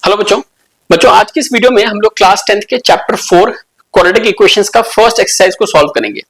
Hello बच्चों बच्चों आज की इस वीडियो में हम लोग क्लास 10th के चैप्टर 4 क्वाड्रेटिक इक्वेशंस का फर्स्ट एक्सरसाइज को सॉल्व करेंगे।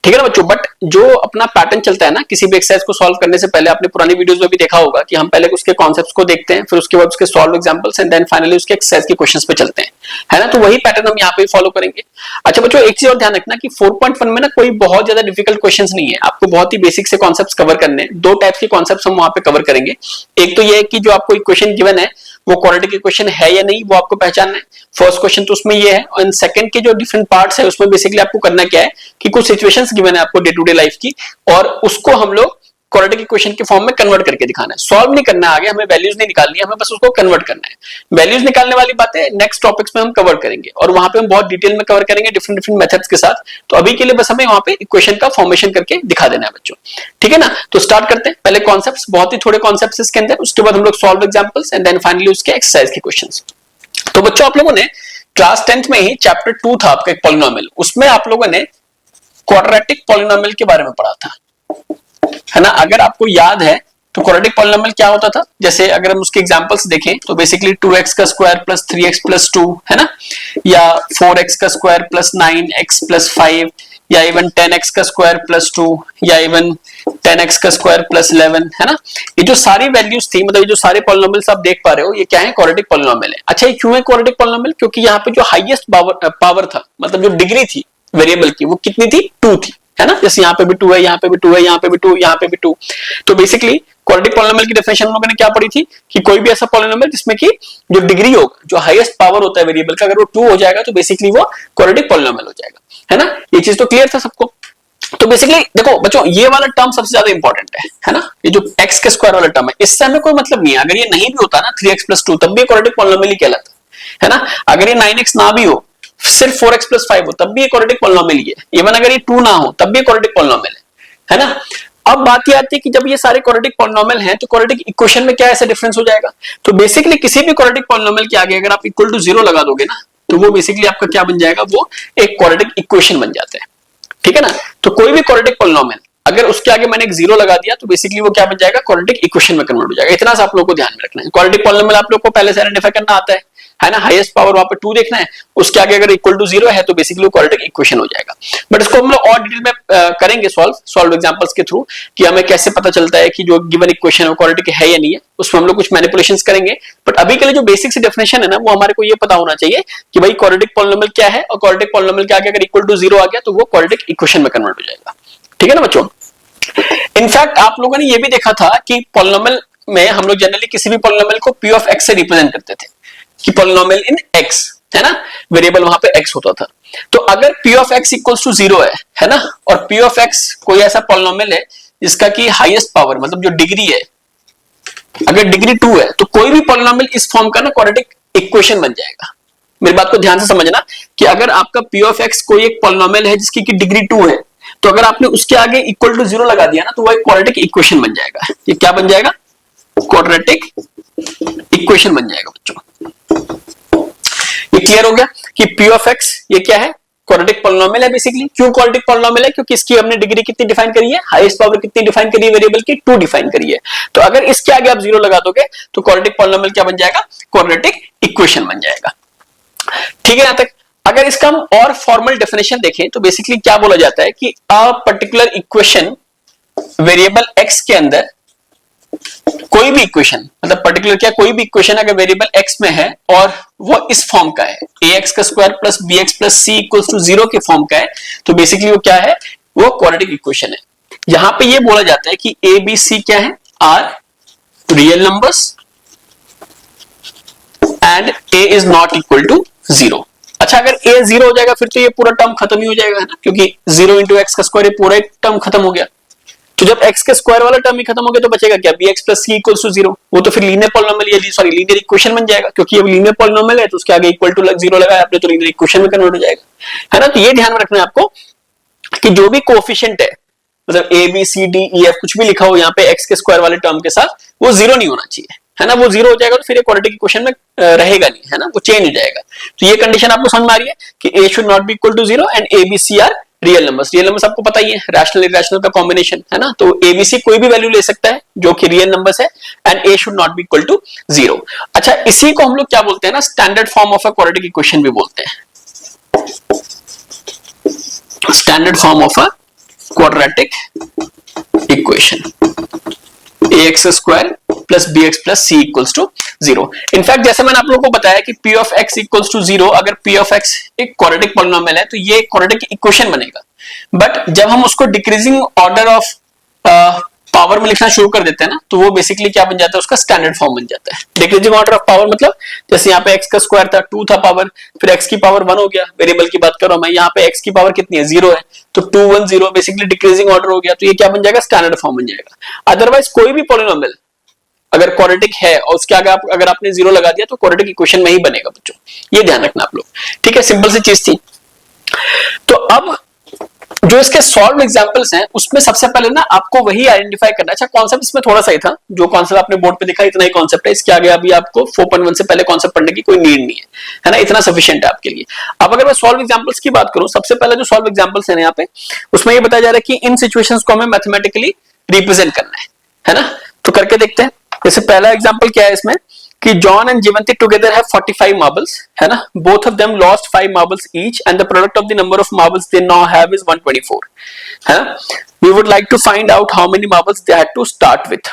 ठीक है ना बच्चों। बट जो अपना पैटर्न चलता है ना, किसी भी एक्सरसाइज को सॉल्व करने से पहले आपने पुरानी वीडियोस में भी देखा होगा कि हम पहले उसके कॉन्सेप्ट्स को देखते हैं, फिर उसके बाद उसके solve examples and then finally उसके एक्सरसाइज के क्वेश्चंस पे चलते हैं, है ना। तो वही पैटर्न हम यहाँ पे फॉलो करेंगे। अच्छा बच्चों, एक चीज और ध्यान रखना कि 4.1 में ना कोई बहुत ज्यादा डिफिकल्ट क्वेश्चंस नहीं है, आपको बहुत ही बेसिक से कॉन्सेप्ट्स कवर करने हैं। दो टाइप्स के कॉन्सेप्ट्स हम वहां पे कवर करेंगे। एक तो ये है कि जो आपको इक्वेशन गिवन है वो क्वाड्रेटिक इक्वेशन है या नहीं, वो आपको पहचानना है। फर्स्ट क्वेश्चन तो उसमें ये है, और सेकंड के जो डिफरेंट पार्ट्स है उसमें बेसिकली आपको करना क्या है कि कुछ सिचुएशंस गिवन है आपको डे टू डे लाइफ की, और उसको हम लोग क्वाड्रेटिक इक्वेशन के फॉर्म में कन्वर्ट करके दिखाना है। सॉल्व नहीं करना है, आगे हमें वैल्यूज नहीं निकालनी है, हमें बस उसको कन्वर्ट करना है। वैल्यूज निकालने वाली बातें नेक्स्ट टॉपिक्स में हम कवर करेंगे, और वहां पे हम बहुत डिटेल में कवर करेंगे डिफरेंट डिफरेंट मेथड्स के साथ। तो अभी के लिए बस हमें वहां पे इक्वेशन का फॉर्मेशन करके दिखा देना है बच्चों। ठीक है ना। तो स्टार्ट करते हैं। पहले कॉन्सेप्ट्स, बहुत ही थोड़े कॉन्सेप्ट्स इसके अंदर, उसके बाद हम लोग solve examples and then finally उसके एक्सरसाइज के क्वेश्चंस। तो बच्चों आप लोगों ने क्लास 10th में ही चैप्टर 2 था आपका एक पॉलिनोमियल, उसमें आप लोगों ने क्वाड्रेटिक पॉलिनोमियल के बारे में पढ़ा था, है ना। अगर आपको याद है तो क्वाड्रेटिक पॉलिनोमियल क्या होता था, जैसे अगर हम उसके एग्जांपल्स देखें तो बेसिकली 2x का स्क्वायर प्लस 3x प्लस 2, है ना, या 4x का स्क्वायर प्लस 9x प्लस 5, या इवन 10x का स्क्वायर प्लस 2, या इवन 10x का स्क्वायर प्लस 11, है ना। ये जो सारी वैल्यूज थी, मतलब ये जो सारे पॉलिनोमियल्स आप देख पा रहे हो, ये क्या है, क्वाड्रेटिक पॉलिनोमियल है। अच्छा, ये क्यों है क्वाड्रेटिक पॉलिनोमियल? क्योंकि यहाँ पे जो हाईएस्ट पावर था, मतलब जो डिग्री थी वेरिएबल की, वो कितनी थी? 2 थी, है ना। जैसे यहाँ पे भी 2 है, यहाँ पे भी 2 है, यहाँ पे भी 2, यहाँ पे भी 2। तो बेसिकली क्वाड्रेटिक पॉलिनोमियल की डेफिनेशन हम लोगों ने क्या पढ़ी थी कि कोई भी ऐसा पॉलिनोमियल जिसमें कि जो डिग्री होगा, जो हाईएस्ट पावर होता है वेरिएबल का, अगर वो 2 हो जाएगा तो बेसिकली वो क्वाड्रेटिक पॉलिनोमियल हो जाएगा, है ना। ये चीज तो क्लियर था सबको। तो बेसिकली देखो बच्चों, ये वाला टर्म सबसे ज्यादा इंपॉर्टेंट है ना। ये जो x के स्क्वायर वाला टर्म है, इससे हमें कोई मतलब नहीं है। अगर ये नहीं भी होता ना 3x प्लस 2, तब भी क्वाड्रेटिक पॉलिनोमियल ही कहलाता है ना। अगर ये 9x ना भी हो, सिर्फ 4x प्लस 5 हो, तब भी क्वाड्रेटिक पॉलिनोमियल ही है। इवन अगर ये 2 ना हो तब भी क्वाड्रेटिक पॉलिनोमियल है ना। अब बात ये आती है कि जब ये सारे क्वाड्रेटिक पॉलिनोमियल हैं तो क्वाड्रेटिक इक्वेशन में क्या ऐसा डिफरेंस हो जाएगा? तो बेसिकली किसी भी क्वाड्रेटिक पॉलिनोमियल के आगे अगर आप इक्वल टू 0 लगा दोगे ना, तो वो बेसिकली आपका क्या बन जाएगा, वो एक क्वाड्रेटिक इक्वेशन बन जाता है। ठीक है ना। तो कोई भी क्वाड्रेटिक पॉलिनोमियल अगर उसके आगे मैंने एक 0 लगा दिया तो बेसिकली वो क्या बन जाएगा, क्वाड्रेटिक इक्वेशन में कन्वर्ट हो जाएगा। इतना सा आप लोगों को ध्यान में रखना है। क्वाड्रेटिक पॉलिनोमियल आप लोग को पहले से आइडेंटिफाई करना आता है ना। हाईएस्ट पावर वहां पे 2 देखना है, उसके आगे अगर इक्वल टू 0 है तो बेसिकली वो क्वाड्रेटिक इक्वेशन हो जाएगा। बट इसको हम लोग और डिटेल में करेंगे सॉल्व एग्जांपल्स के थ्रू, कि हमें कैसे पता चलता है कि जो गिवन इक्वेशन है वो क्वाड्रेटिक है या नहीं है। उसमें हम लोग कुछ मैनिपुलेशंस करेंगे। बट अभी के लिए जो बेसिक सी डेफिनेशन है ना, वो हमारे को ये पता होना चाहिए कि भाई क्वाड्रेटिक पॉलिनोमियल क्या है, और क्वाड्रेटिक पॉलिनोमियल के आगे अगर इक्वल टू 0 आ गया तो वो क्वाड्रेटिक इक्वेशन में कन्वर्ट हो जाएगा। ठीक है ना बच्चों। इनफैक्ट आप लोगों ने ये भी देखा था कि पॉलिनोमियल में हम लोग जनरली किसी भी पॉलिनोमियल को p ऑफ x से रिप्रेजेंट करते थे, कि पॉलिनोमियल इन x, है ना, वेरिएबल वहां पे x होता था। तो अगर p of x equals to 0 है ना, और p ऑफ x कोई ऐसा पॉलिनोमियल है जिसका कि हाईएस्ट पावर, मतलब जो डिग्री है, अगर डिग्री 2 है, तो कोई भी पॉलिनोमियल इस फॉर्म का ना क्वाड्रेटिक इक्वेशन बन जाएगा। मेरी बात को ध्यान से समझना कि अगर आपका p ऑफ x कोई एक पॉलिनोमियल है जिसकी कि डिग्री 2 है, तो अगर आपने उसके आगे इक्वल टू 0 लगा दिया ना, तो वो एक क्वाड्रेटिक इक्वेशन बन जाएगा। ये क्या बन जाएगा? क्वाड्रेटिक इक्वेशन बन जाएगा बच्चों। ये क्लियर हो गया कि p ऑफ x ये क्या है, क्वाड्रेटिक पॉलिनोमियल है बेसिकली। क्यों क्वाड्रेटिक पॉलिनोमियल है? क्योंकि इसकी हमने डिग्री कितनी डिफाइन करी है, हाईएस्ट पावर कितनी डिफाइन करी है वेरिएबल की, 2 डिफाइन करी है। तो अगर इसके आगे आप 0 लगा दोगे तो क्वाड्रेटिक पॉलिनोमियल क्या बन जाएगा, क्वाड्रेटिक इक्वेशन बन जाएगा। ठीक है यहां तक। अगर इसका हम और फॉर्मल डेफिनेशन देखें तो बेसिकली क्या बोला जाता है कि a particular equation variable x के अंदर, कोई भी इक्वेशन, मतलब पर्टिकुलर क्या, कोई भी इक्वेशन अगर वेरिएबल x में है और वो इस फॉर्म का है, ax का square plus bx plus c equals to 0 के फॉर्म का है, तो बेसिकली वो क्या है, वो क्वाड्रेटिक इक्वेशन है। यहां पे ये बोला जाता है कि a b c क्या है, are real numbers and a is not equal to 0। अच्छा, अगर a 0 हो जाएगा फिर तो ये पूरा टर्म खत्म ही हो जाएगा, है ना, क्योंकि 0 इंटू एक्स का स्क्वायर, ये पूरा एक टर्म खत्म हो गया। तो जब x के स्क्वायर वाला टर्म ही खत्म हो गया तो बचेगा क्या, bx plus c equals to 0। वो तो फिर linear polynomial, sorry linear equation बन जाएगा, क्योंकि ये लीनियर पॉलिनोमियल है तो उसके आगे इक्वल टू 0 लगाया आपने तो लीनियर इक्वेशन में कन्वर्ट हो जाएगा, है ना। तो ये ध्यान में रखना है आपको कि जो भी कोएफिशिएंट है, मतलब a b c d e f कुछ भी लिखा हो यहाँ पे x के स्क्वायर वाले टर्म के साथ, वो 0 नहीं होना चाहिए, है ना। वो 0 हो जाएगा तो फिर ये क्वाड्रेटिक इक्वेशन में रहेगा नहीं, है ना, वो चेंज हो जाएगा। तो ये कंडीशन आपको समझ में आ रही है कि a should not be equal to 0 and a b c are real numbers आपको पता ही है, रैशनल इरेशनल का कॉम्बिनेशन है ना, तो एबीसी कोई भी वैल्यू ले सकता है जो कि रियल नंबर्स है, and a should not be equal to 0। अच्छा, इसी को हम लोग क्या बोलते हैं ना, standard form of a quadratic equation भी बोलते हैं, standard form of a quadratic equation, ax square plus bx plus c equals to 0। In fact जैसे मैंने आप लोगों को बताया कि p of x equals to 0, अगर p ऑफ x एक क्वाड्रेटिक पॉलिनोमियल है तो ये एक क्वाड्रेटिक इक्वेशन बनेगा, बट जब हम उसको डिक्रीजिंग ऑर्डर ऑफ पावर में लिखना शुरू कर देते हैं ना, तो वो बेसिकली क्या बन जाता है, उसका स्टैंडर्ड फॉर्म बन जाता है। डिक्रीजिंग ऑर्डर ऑफ पावर मतलब जैसे यहाँ पे x का स्क्वायर था 2 था पावर, फिर x की पावर 1 हो गया, वेरिएबल की बात कर रहा हूं मैं, यहाँ पे x की पावर कितनी है 0 है, तो 2 1 0 बेसिकली डिक्रीजिंग ऑर्डर हो गया, तो ये क्या बन जाएगा, स्टैंडर्ड फॉर्म बन जाएगा। अदरवाइज कोई भी पॉलिनोमियल अगर क्वाड्रेटिक है और उसके आगे अगर आपने 0 लगा दिया तो क्वाड्रेटिक इक्वेशन में ही बनेगा बच्चों, ये ध्यान रखना आप लोग, ठीक है, सिंपल सी चीज थी। तो अब जो इसके सॉल्व एग्जांपल्स हैं उसमें सबसे पहले ना आपको वही आइडेंटिफाई करना है। अच्छा, कॉन्सेप्ट इसमें थोड़ा सा ही था, जो कॉन्सेप्ट आपने बोर्ड पे देखा इतना ही कॉन्सेप्ट है, इसके आगे अभी आपको 4.1 से पहले कॉन्सेप्ट पढ़ने की कोई नीड नहीं है ना, इतना सफिशिएंट है आपके लिए। अब अगर मैं सॉल्व एग्जांपल्स की बात करूं, सबसे पहले जो सॉल्व एग्जांपल्स है यहाँ पे, उसमें ये बताया जा रहा है कि इन सिचुएशंस को हमें मैथमेटिकली रिप्रेजेंट करना है ना, तो करके देखते हैं। जैसे पहला एग्जांपल क्या है इसमें कि John and Jeevanti together have 45 marbles, है ना, both of them lost 5 marbles each and the product of the number of marbles they now have is 124, है ना। We would like to find out how many marbles they had to start with,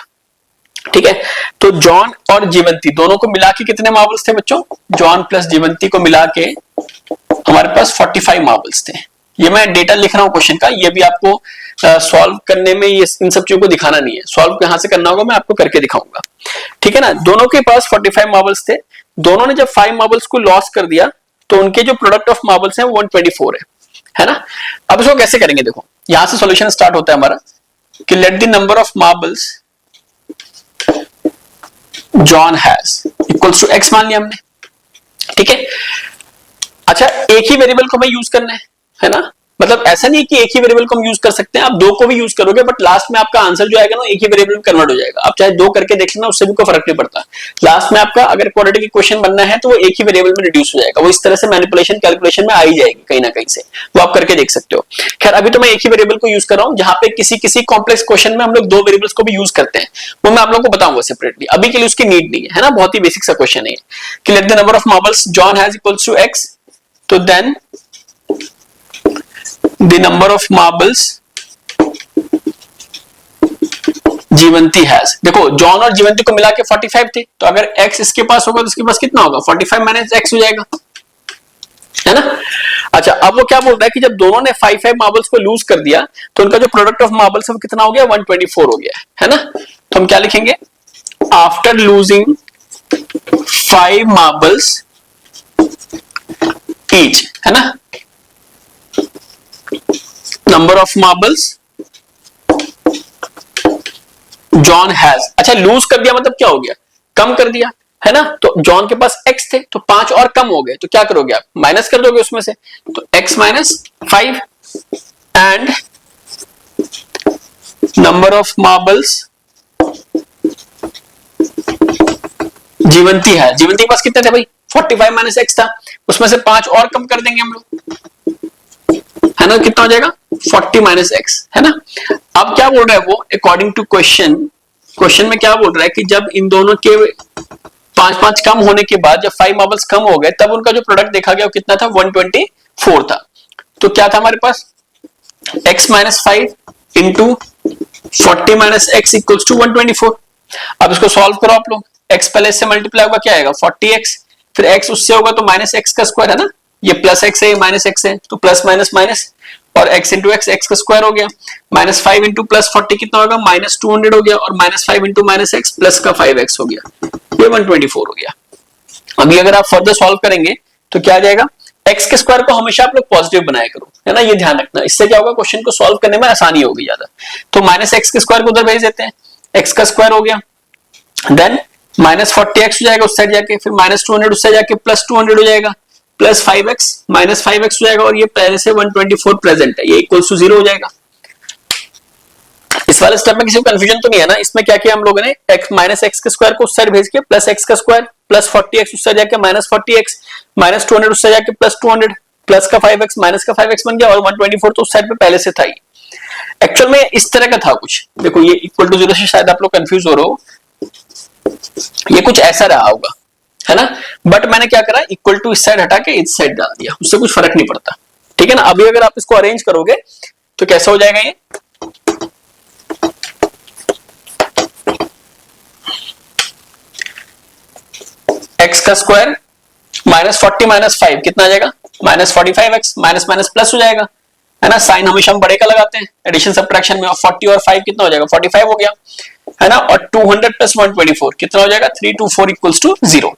ठीक है। तो John और जीवंती दोनों को मिला के कितने मार्बल्स थे बच्चों, जॉन प्लस जीवंती को मिला के हमारे पास 45 मार्बल्स थे। ये मैं डेटा लिख रहा हूं क्वेश्चन का, ये भी आपको सॉल्व करने में ये इन सब चीजों को दिखाना नहीं है, सॉल्व कहां से करना होगा मैं आपको करके दिखाऊंगा, ठीक है ना। दोनों के पास 45 मार्बल्स थे, दोनों ने जब 5 मार्बल्स को लॉस कर दिया तो उनके जो प्रोडक्ट ऑफ मार्बल्स हैं वो 124 है ना। अब इसको कैसे करेंगे, देखो यहां से सॉल्यूशन स्टार्ट होता है हमारा कि let the number of marbles John has equals to x मान लिया हमने, ठीक है। अच्छा, एक ही वेरिएबल को हमें यूज करना है ना, मतलब ऐसा नहीं कि एक ही वेरिएबल को हम यूज कर सकते हैं, आप दो को भी यूज करोगे बट लास्ट में आपका आंसर जो आएगा ना एक ही वेरिएबल में कन्वर्ट हो जाएगा। आप चाहे दो करके देख लेना, उससे भी कोई फर्क नहीं पड़ता, लास्ट में आपका अगर क्वाड्रेटिक इक्वेशन बनना है तो वो एक ही वेरिएबल में रिड्यूस हो जाएगा, वो इस तरह से मैनिपुलेशन कैलकुलेशन में आ ही जाएगी कहीं ना कहीं से, वो आप करके देख सकते हो। खैर अभी तो मैं एक ही वेरिएबल को यूज कर रहा हूँ, जहां पे किसी कॉम्प्लेक्स क्वेश्चन में हम लोग दो वेरिएबल्स को भी यूज करते हैं, वो मैं आप लोगों को बताऊंगा सेपरेटली, अभी के लिए उसकी नीड नहीं है ना, बहुत ही बेसिक सा क्वेश्चन है कि let the number of marbles John has equals to x, तो then the number of marbles Jivanti has, देखो जॉन और जीवंती को मिला के 45 थे, तो अगर x इसके पास होगा तो इसके पास कितना होगा, 45 माइनस x हो जाएगा, है ना। अच्छा, अब वो क्या बोल रहा है कि जब दोनों ने 5 मार्बल्स को लूज कर दिया तो उनका जो प्रोडक्ट ऑफ मार्बल्स है वो कितना हो गया, 124 हो गया, है ना। तो हम क्या लिखेंगे, आफ्टर लूजिंग 5 मार्बल्स ईच, है ना, number of marbles John has. अच्छा, लूज कर दिया मतलब क्या हो गया, कम कर दिया, है ना। तो जॉन के पास x थे तो 5 और कम हो गए, तो क्या करोगे आप, माइनस कर दोगे उसमें से, तो x minus 5 and number of marbles Jeevanti है, जीवंती के पास कितने थे भाई, 45 माइनस x था, उसमें से 5 और कम कर देंगे हम लोग, है ना, कितना हो जाएगा 40 माइनस x, है ना। अब क्या बोल रहा है वो, अकॉर्डिंग टू क्वेश्चन में क्या बोल रहा है कि जब इन दोनों के 5 कम होने के बाद जब 5 मार्बल्स कम हो गए तब उनका जो प्रोडक्ट देखा गया वो कितना था, 124 था। तो क्या था हमारे पास, x minus 5 into 40 minus x equals to 124। अब इसको सॉल्व करो आप लोग, x पहले इससे मल्टीप्लाई होगा, क्या आएगा 40x, फिर x उससे होगा तो माइनस x का स्क्वायर, है ना, ये प्लस x है माइनस x है, तो प्लस माइनस माइनस, और x इंटू एक्स एक्स का स्क्वायर हो गया, माइनस 5 इंटू प्लस 40 कितना होगा, माइनस 200 हो गया, और minus 5 into minus x plus का 5x हो गया, ये 124 हो गया। अभी अगर आप फर्दर सॉल्व करेंगे तो क्या आ जाएगा, x के स्क्वायर को हमेशा आप लोग पॉजिटिव बनाया करो, है ना, ये ध्यान रखना, इससे क्या होगा क्वेश्चन को सॉल्व करने में आसानी होगी ज्यादा। तो माइनस एक्स के स्क्वायर को उधर भेज देते हैं, x का स्क्वायर हो गया, देन माइनस 40x हो जाएगा उस साइड जाके, फिर माइनस 200 उस साइड जाके प्लस 200 हो जाएगा, प्लस 5x माइनस 5x हो जाएगा, और ये पहले से 124 प्रेजेंट है, ये इक्वल्स टू 0 हो जाएगा। इस वाले स्टेप में किसी को कंफ्यूजन तो नहीं है ना, इसमें क्या किया हम लोगों ने, x माइनस एक्स के स्क्वायर को उस साइड भेज के प्लस x का स्क्वायर प्लस 40x उस साइड जाके माइनस 40x माइनस 200 उस साइड जाके प्लस 200, प्लस का 5x माइनस का 5x बन गया, और 124 तो उस साइड पे पहले से था ही। एक्चुअल में इस तरह का था कुछ, देखो ये इक्वल टू 0 से शायद आप लोग कंफ्यूज हो रहे हो, ये कुछ ऐसा रहा होगा, है ना। बट मैंने क्या करा, इक्वल टू इस साइड हटा के इस साइड डाल दिया, उससे कुछ फर्क नहीं पड़ता, ठीक है ना। अभी अगर आप इसको अरेंज करोगे तो कैसा हो जाएगा ये, x का स्क्वायर माइनस 40 माइनस 5 कितना आ जाएगा, minus 45x, minus minus plus हो जाएगा, है ना। साइन हमेशा हम बड़े का लगाते हैं एडिशन सब्ट्रैक्शन में, और 40 और 5 कितना हो जाएगा, 45 हो गया, है ना। और 200 प्लस 124 कितना हो जाएगा, 324 इक्वल्स टू 0,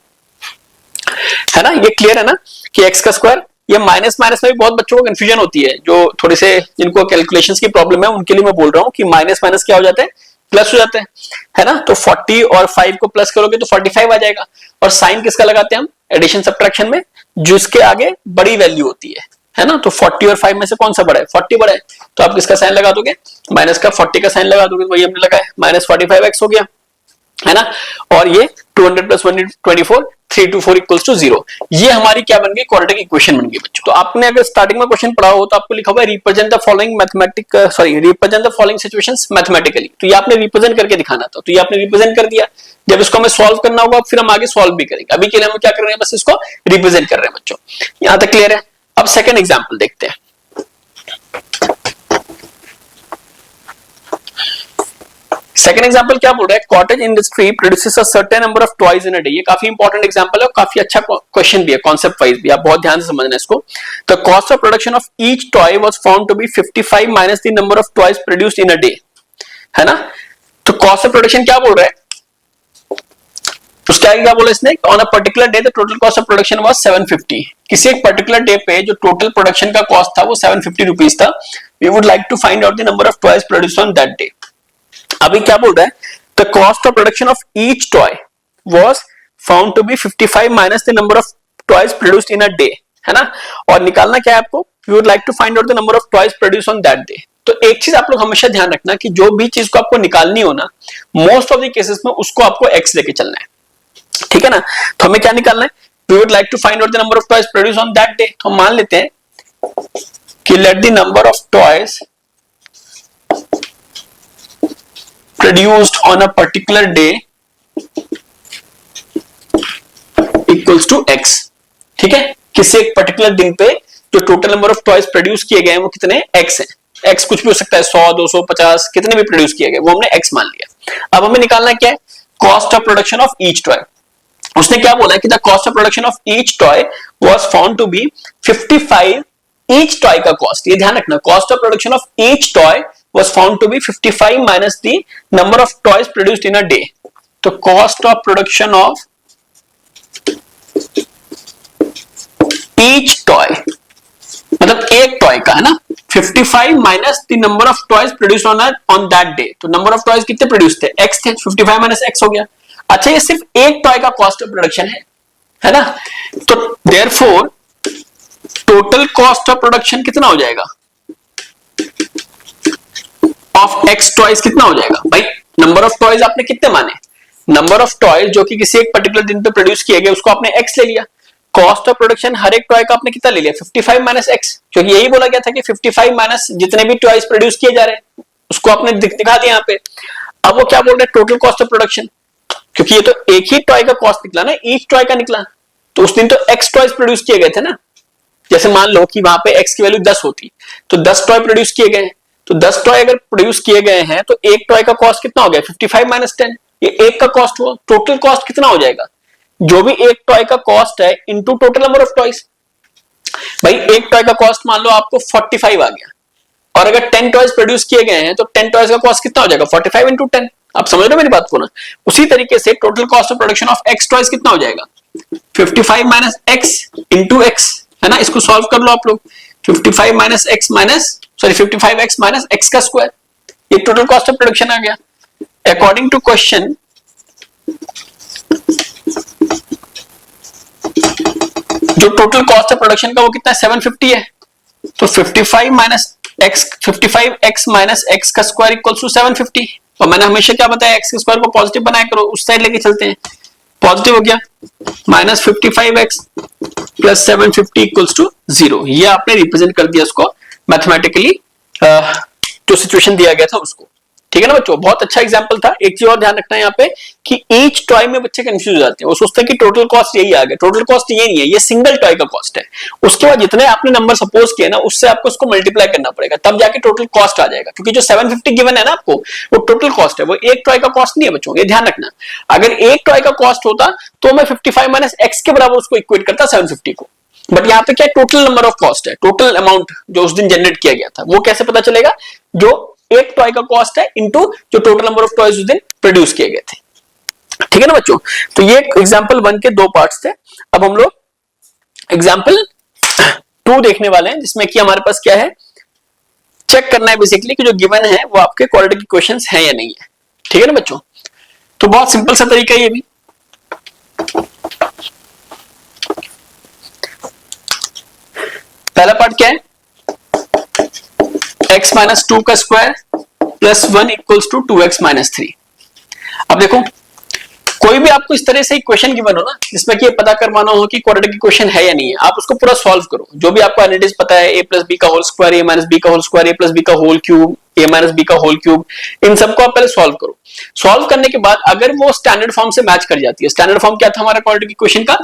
है ना। ये क्लियर है ना कि x का स्क्वायर, ये माइनस माइनस में भी बहुत बच्चों को कंफ्यूजन होती है, जो थोड़े से जिनको कैलकुलेशंस की प्रॉब्लम है उनके लिए मैं बोल रहा हूँ कि माइनस माइनस क्या हो जाते हैं, प्लस हो जाते हैं, है ना। तो 40 और 5 को प्लस करोगे तो 45 आ जाएगा, और साइन किसका लगाते हैं हम एडिशन सब्ट्रैक्शन में, जिसके आगे बड़ी वैल्यू होती है ना। तो 40 और 5 में से कौन सा बड़ा है, 40 बड़ा है, तो आप किसका साइन लगा दोगे, माइनस का 40 का साइन लगा दोगे, वही हमने लगाया, माइनस 45x हो गया, है ना। और ये 200 प्लस 124 324 इक्वल्स टू 0, ये हमारी क्या बन गई, क्वाड्रेटिक इक्वेशन बन गई बच्चों। तो आपने अगर स्टार्टिंग में क्वेश्चन पढ़ा हो तो आपको लिखा हुआ है represent the following mathematic, sorry represent the following situations mathematically, तो ये आपने रिप्रेजेंट करके दिखाना था, तो ये आपने रिप्रेजेंट कर दिया। जब इसको हमें सॉल्व करना होगा फिर हम आगे सॉल्व भी करेंगे, अभी के लिए हम क्या कर रहे हैं, बस इसको रिप्रेजेंट कर रहे हैं बच्चों। यहां तक क्लियर है। अब सेकंड एग्जांपल देखते हैं। सेकंड एग्जांपल क्या बोल रहा है, cottage industry produces a certain number of toys in a day. ये काफी इंपॉर्टेंट एग्जांपल है और काफी अच्छा क्वेश्चन भी है, कॉन्सेप्ट वाइज भी, आप बहुत ध्यान से समझना इसको। The cost of production of each toy was found to be 55 minus the number of toys produced in a day, है ना। तो कॉस्ट ऑफ प्रोडक्शन क्या बोल रहा है, उसके आगे क्या बोला इसने, on a particular day the total cost of production was 750। किसी एक पर्टिकुलर डे पे जो टोटल प्रोडक्शन का कॉस्ट था वो 750 रुपीस था। We would like to find out the number of toys produced on that day. अभी क्या बोल रहा है, the cost of production of each toy was found to be 55 minus the number of toys produced in a day, है ना। और निकालना क्या है आपको, we would like to find out the number of toys produced on that day. तो एक चीज आप लोग हमेशा ध्यान रखना कि जो भी चीज को आपको निकालनी हो ना, मोस्ट ऑफ द केसेस में उसको आपको एक्स लेके चलना है, ठीक है ना। तो हमें क्या निकालना है, we would like to find out the number of toys produced on that day. तो हम मान लेते हैं कि let the number of toys produced on a particular day equals to x, ठीक है। किसी एक पर्टिकुलर दिन पे जो total number of toys produce किए गए हैं वो कितने x हैं, x कुछ भी हो सकता है, 100 200 50 कितने भी प्रोड्यूस किए गए, वो हमने x मान लिया। अब हमें निकालना क्या है, cost of production of each toy. उसने क्या बोला है कि the cost of production of each toy was found to be 55, each toy का कॉस्ट, ये ध्यान रखना, cost of production of each toy was found to be 55 minus the number of toys produced in a day. तो cost of production of each toy, मतलब एक toy का, है ना, 55 minus the number of toys produced on that day. तो number of toys कितने produce थे, x थे, 55 माइनस x हो गया। अच्छा, ये सिर्फ एक टॉय का कॉस्ट ऑफ प्रोडक्शन है ना। तो therefore total cost of production कितना हो जाएगा, ऑफ x टॉयज कितना हो जाएगा भाई, नंबर ऑफ टॉयज आपने कितने माने, नंबर ऑफ टॉयज जो कि किसी एक पर्टिकुलर दिन पे प्रोड्यूस किए गए उसको आपने x ले लिया। कॉस्ट ऑफ प्रोडक्शन हर एक टॉय का आपने कितना ले लिया, 55 माइनस x, क्योंकि यही बोला गया था कि 55 माइनस जितने भी टॉयज प्रोड्यूस किए जा रहे हैं उसको आपने दिखा दिया यहाँ पे। अब वो क्या बोल रहे हैं, टोटल कॉस्ट ऑफ प्रोडक्शन, क्योंकि ये तो एक ही टॉय का कॉस्ट निकला ना, ईच टॉय का निकला, तो उस दिन तो x टॉयज प्रोड्यूस किए गए थे ना। जैसे मान लो कि वहां पे x की वैल्यू 10 होती, तो 10 टॉय प्रोड्यूस किए गए, तो 10 टॉय अगर प्रोड्यूस किए गए हैं तो एक टॉय का कॉस्ट कितना हो गया, 55 माइनस 10, ये एक का कॉस्ट हुआ। टोटल कॉस्ट कितना हो जाएगा, जो भी एक टॉय का कॉस्ट है into total number of toys. भाई एक टॉय का कॉस्ट मान लो आपको 45 आ गया, और अगर 10 टॉयज प्रोड्यूस किए गए हैं तो 10 टॉयज का कॉस्ट कितना हो जाएगा, 45 इंटू 10। आप समझ रहे हो मेरी बात को ना। उसी तरीके से total cost of production of x toys कितना हो जाएगा, 55 माइनस एक्स इंटू एक्स, है ना। इसको सॉल्व कर लो आप लोग, 55 minus x minus, sorry 55x minus x का स्क्वायर, ये टोटल कॉस्ट ऑफ प्रोडक्शन आ गया। अकॉर्डिंग टू क्वेश्चन जो टोटल कॉस्ट ऑफ प्रोडक्शन का वो कितना है, 750 है। तो 55 minus x, 55x minus x का स्क्वायर इक्वल्स टू 750। और मैंने हमेशा क्या बताया, x के स्क्वायर को पॉजिटिव बनाया करो, उस साइड लेके चलते हैं, पॉजिटिव हो गया, minus 55x plus 750 equals to 0। ये आपने रिप्रेजेंट कर दिया उसको मैथमेटिकली, जो सिचुएशन दिया गया था उसको। ठीक है ना बच्चों, बहुत अच्छा एग्जांपल था। एक चीज और ध्यान रखना है यहाँ पे कि ईच टॉय में बच्चे कंफ्यूज हो जाते हैं, वो सोचते हैं कि टोटल कॉस्ट यही आ गया। टोटल कॉस्ट ये नहीं है, ये सिंगल टॉय का कॉस्ट है। उसके बाद जितने आपने नंबर सपोज किए ना, उससे आपको उसको मल्टीप्लाई करना पड़ेगा, तब जाके टोटल कॉस्ट आ जाएगा। क्योंकि जो 750 गिवन है ना आपको, वो टोटल कॉस्ट है, वो एक टॉय का कॉस्ट नहीं है बच्चों, ये ध्यान रखना। अगर एक टॉय का कॉस्ट होता तो मैं 55 माइनस एक्स के बराबर उसको इक्वेट करता 750 को। बट यहाँ पे क्या टोटल नंबर ऑफ कॉस्ट है, टोटल अमाउंट जो उस दिन जनरेट किया गया था। वो कैसे पता चलेगा? जो एक टॉय का कॉस्ट है इनटू जो टोटल नंबर ऑफ टॉयज उस दिन प्रोड्यूस किए गए थे। ठीक है ना बच्चों, तो ये एग्जांपल 1 के 2 पार्ट्स थे। अब हम लोग एग्जांपल 2 देखने वाले हैं, जिसमें कि हमारे पास क्या है, चेक करना है बेसिकली कि जो गिवन है वो आपके क्वाड्रेटिक इक्वेशंस हैं या नहीं है। ठीक है ना बच्चों, तो बहुत सिंपल सा तरीका है ये भी। पहला पार्ट क्या है, x माइनस 2 का square plus 1 equals to 2x minus 3। अब देखो, कोई भी आपको इस तरह से इक्वेशन गिवन हो ना, जिसमें कि ये पता करवाना हो कि क्वाड्रेटिक इक्वेशन है या नहीं है, आप उसको पूरा सॉल्व करो। जो भी आपको एनालिटिक्स पता है, a प्लस बी का whole square, a minus B का whole square, a plus B का whole cube, a minus B का होल क्यूब, इन सबको आप पहले सॉल्व करो। सॉल्व करने के बाद अगर वो स्टैंडर्ड फॉर्म से मैच कर जाती है, स्टैंडर्ड फॉर्म क्या था हमारा क्वाड्रेटिक इक्वेशन का,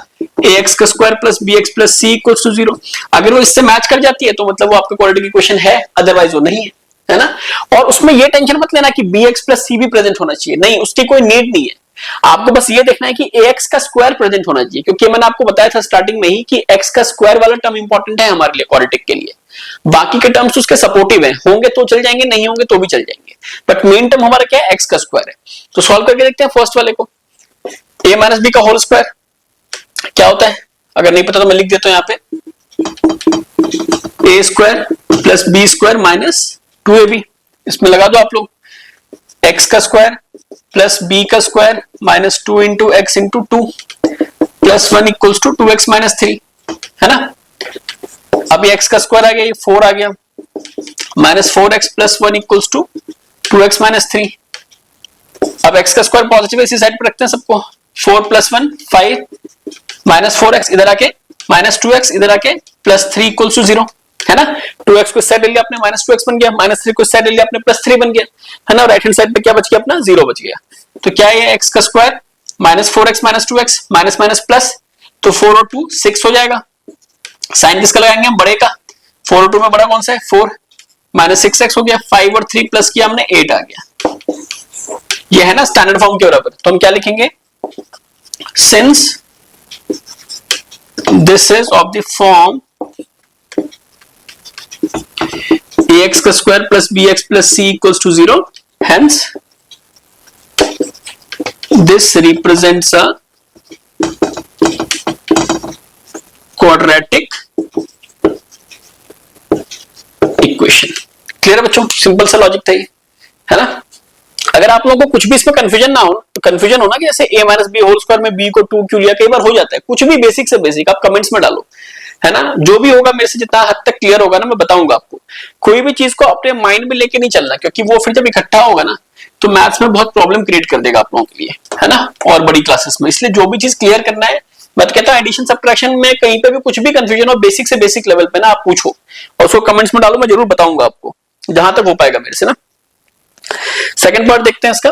ax का square plus bx plus c equals to 0। अगर वो इससे मैच कर जाती है तो मतलब वो आपका क्वाड्रेटिक इक्वेशन है, अदरवाइज वो नहीं है ना। और उसमें ये टेंशन मत लेना कि bx प्लस c भी प्रेजेंट होना चाहिए, नहीं, उसकी कोई नीड नहीं है। आपको बस ये देखना है कि ax का स्क्वायर प्रेजेंट होना चाहिए, क्योंकि मैंने आपको बताया था स्टार्टिंग में ही कि x का स्क्वायर वाला टर्म इंपॉर्टेंट है हमारे लिए क्वाड्रेटिक के लिए। बाकी के टर्म्स उसके सपोर्टिव हैं, होंगे तो चल जाएंगे, नहीं होंगे तो भी चल जाएंगे, बट मेन टर्म हमारा क्या है, x का स्क्वायर है। तो सॉल्व करके देखते हैं फर्स्ट वाले को। a माइनस बी का होल स्क्वायर क्या होता है, अगर नहीं पता तो मैं लिख देता हूं यहाँ पे, a square plus b square minus 2ab। इसमें लगा दो आप लोग, x का स्क्वायर प्लस b का square minus 2 into x into 2 plus 1 equals to 2x minus 3, है ना। अभी x का स्क्वायर आ गया, ये 4 आ गया, minus 4x plus 1 equals to 2x minus 3। अब x का स्क्वायर पॉजिटिव है, इसी साइड पे रखते हैं सबको, 4 प्लस 1 5 माइनस 4x इधर आके माइनस 2x इधर आके प्लस 3 इक्वल्स टू 0, है ना। 2x को इस साइड ले लिया आपने, माइनस 2x बन गया, माइनस 3 को इस साइड ले लिया आपने, प्लस 3 बन गया, है ना। राइट हैंड साइड पे क्या बच गया अपना, 0 बच गया। तो क्या है, x का square minus 4x minus 2x minus minus plus, तो 4 और 2 6 हो जाएगा। साइन किसका लगाएंगे हम, बड़े का। 4 और 2 में बड़ा कौन सा है, 4, माइनस 6x हो गया, 5 और 3 प्लस किया हमने, 8 आ गया। ये है ना स्टैंडर्ड फॉर्म के बराबर। तो हम क्या लिखेंगे, since this is of the form ax का square plus bx plus c equals to 0, hence this represents a quadratic equation। Clear है बच्चों, सिंपल सा लॉजिक था ये, है ना। अगर आप लोगों को कुछ भी इसमें कंफ्यूजन ना हो, तो कंफ्यूजन हो ना कि जैसे a minus b whole square में b को 2 क्यों लिया, कई बार हो जाता है। कुछ भी बेसिक से बेसिक आप कमेंट्स में डालो, है ना। जो भी होगा मेरे से जितना हद तक क्लियर होगा ना, मैं बताऊंगा आपको। कोई भी चीज को अपने माइंड में लेके नहीं चलना, क्योंकि वो फिर जब इकट्ठा होगा ना तो मैथ्स में बहुत प्रॉब्लम क्रिएट कर देगा आप लोगों के लिए, है ना, और बड़ी क्लासेस में। इसलिए जो भी चीज क्लियर करना है, मैं तो कहता हूं एडिशन सब्ट्रैक्शन में कहीं पे भी कुछ भी कंफ्यूजन हो, बेसिक से बेसिक लेवल पे ना आप पूछो और उसको कमेंट्स में डालो, मैं जरूर बताऊंगा आपको जहां तक हो पाएगा मेरे से ना। सेकंड पार्ट देखते हैं इसका,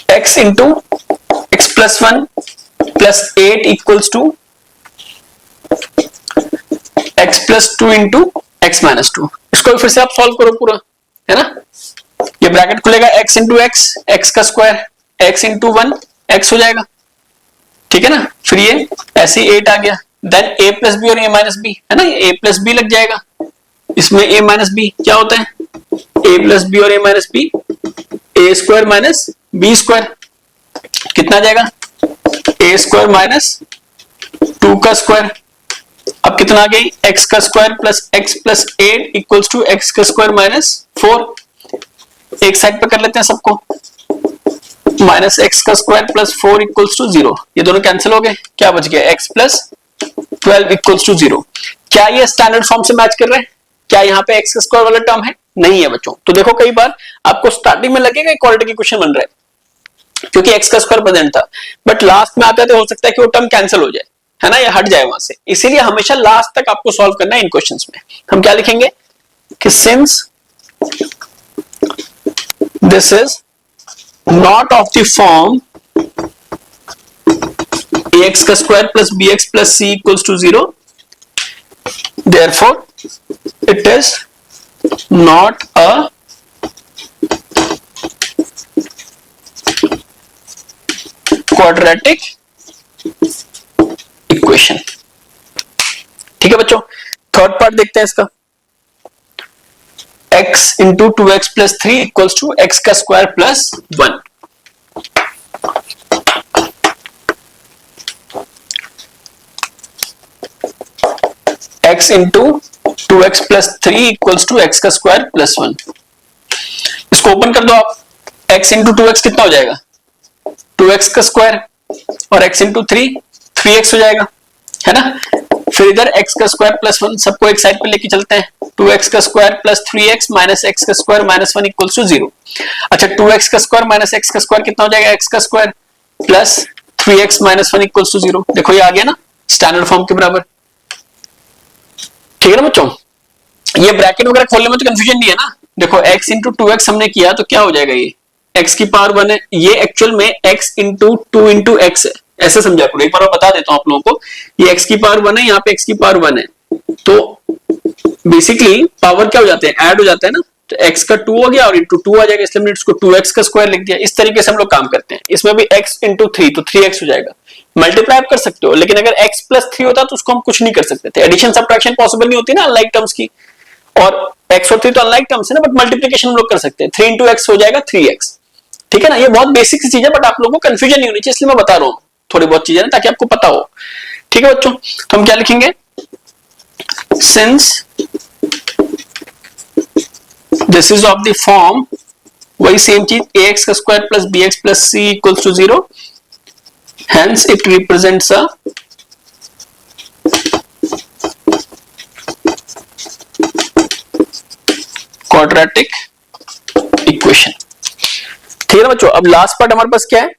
x into x plus 1 plus 8 equals to x plus 2 into x minus 2। इसको फिर से आप सॉल्व करो पूरा, है ना। ये ब्रैकेट खुलेगा, x इंटू एक्स, एक्स का स्क्वायर, x इंटू 1 x हो जाएगा, ठीक है ना। फिर ये ऐसे 8 आ गया, देन a प्लस बी और a माइनस बी, है ना, a प्लस बी लग जाएगा। इसमें a माइनस बी क्या होता है, a प्लस बी और a minus b, a square minus b square, कितना आ जाएगा, a स्क्वायर माइनस 2 का स्क्वायर। अब कितना आ गई, x का square plus x plus 8 equals to x का स्क्वायर माइनस 4। एक साइड पे कर लेते हैं सबको, माइनस एक्स का स्क्वायर प्लस 4 इक्वल्स टू 0। ये दोनों कैंसिल हो गए, क्या बच गया, x प्लस 12 इक्वल्स टू 0। क्या ये स्टैंडर्ड फॉर्म से मैच कर रहे हैं, क्या यहाँ पे x का स्क्वायर वाला टर्म है, नहीं है बच्चों। तो देखो कई बार आपको स्टार्टिंग में लगेगा क्वाड्रेटिक इक्वेशन बन रहा है क्योंकि x का स्क्वायर प्रेजेंट था, बट लास्ट में आते हो सकता है कि वो टर्म कैंसिल हो जाए, है ना, ये हट जाए वहां से। इसीलिए हमेशा लास्ट तक आपको सॉल्व करना है इन क्वेश्चंस में। हम क्या लिखेंगे कि since this is not of the form ax का square plus bx plus c equals to 0, therefore it is not a quadratic equation। ठीक है बच्चों, थर्ड पार्ट देखते हैं इसका। x into 2x plus 3 equals to x का square plus 1। x into 2x plus 3 equals to x का square plus 1। इसको open कर दो आप। x इंटू 2x कितना हो जाएगा 2x का स्क्वायर, और x इंटू 3x हो जाएगा, है ना। फिर इधर x का स्क्वायर प्लस 1 सबको एक साइड पे लेके चलते हैं। 2x का square plus 3x minus x का स्क्वायर माइनस 1 इक्वल्स टू 0। अच्छा 2x का स्क्वायर माइनस x का स्क्वायर कितना हो जाएगा x का square plus 3x minus 1 equals to 0। देखो ये आ गया ना स्टैंडर्ड फॉर्म के बराबर। ठीक है ना बच्चों, ये ब्रैकेट वगैरह खोलने में तो कंफ्यूजन नहीं है ना। देखो x इंटू 2x हमने किया तो क्या हो जाएगा, ये x की पावर 1 है, ये एक्चुअल में x इंटू 2 इंटू x है, ऐसे समझा करो। एक बार मैं बता देता हूं आप लोगों को, ये x की पावर 1 है, यहाँ पे x की पावर 1 है, तो बेसिकली पावर क्या हो जाते हैं, ऐड हो जाता है ना। तो x का 2 हो गया और इंटू 2 आ जाएगा, इसलिए हमने इसको 2x का स्क्वायर लिख दिया। इस तरीके से हम लोग काम करते हैं। इसमें भी x इंटू 3 तो 3x हो जाएगा। मल्टीप्लाई आप कर सकते हो, लेकिन अगर x प्लस 3 होता तो उसको हम कुछ नहीं कर सकते थे। एडिशन सब्ट्रैक्शन पॉसिबल नहीं होती ना अनलाइक टर्म्स की, और x और 3 तो अनलाइक टर्म्स है ना, बट मल्टीप्लिकेशन हम लोग कर सकते हैं। 3 इंटू x हो जाएगा 3x। ठीक है ना, ये बहुत बेसिक सी चीज है, बट आप लोगों को कंफ्यूजन नहीं होनी चाहिए, इसलिए मैं बता रहा हूं थोड़ी बहुत चीजें ना, ताकि आपको पता हो। ठीक है बच्चों, तो हम क्या लिखेंगे, since this is of the form, वही सेम चीज ax का square plus bx plus c equals to 0, hence it represents a quadratic equation। ठीक है ना बच्चों, अब लास्ट पार्ट हमारे पास क्या है,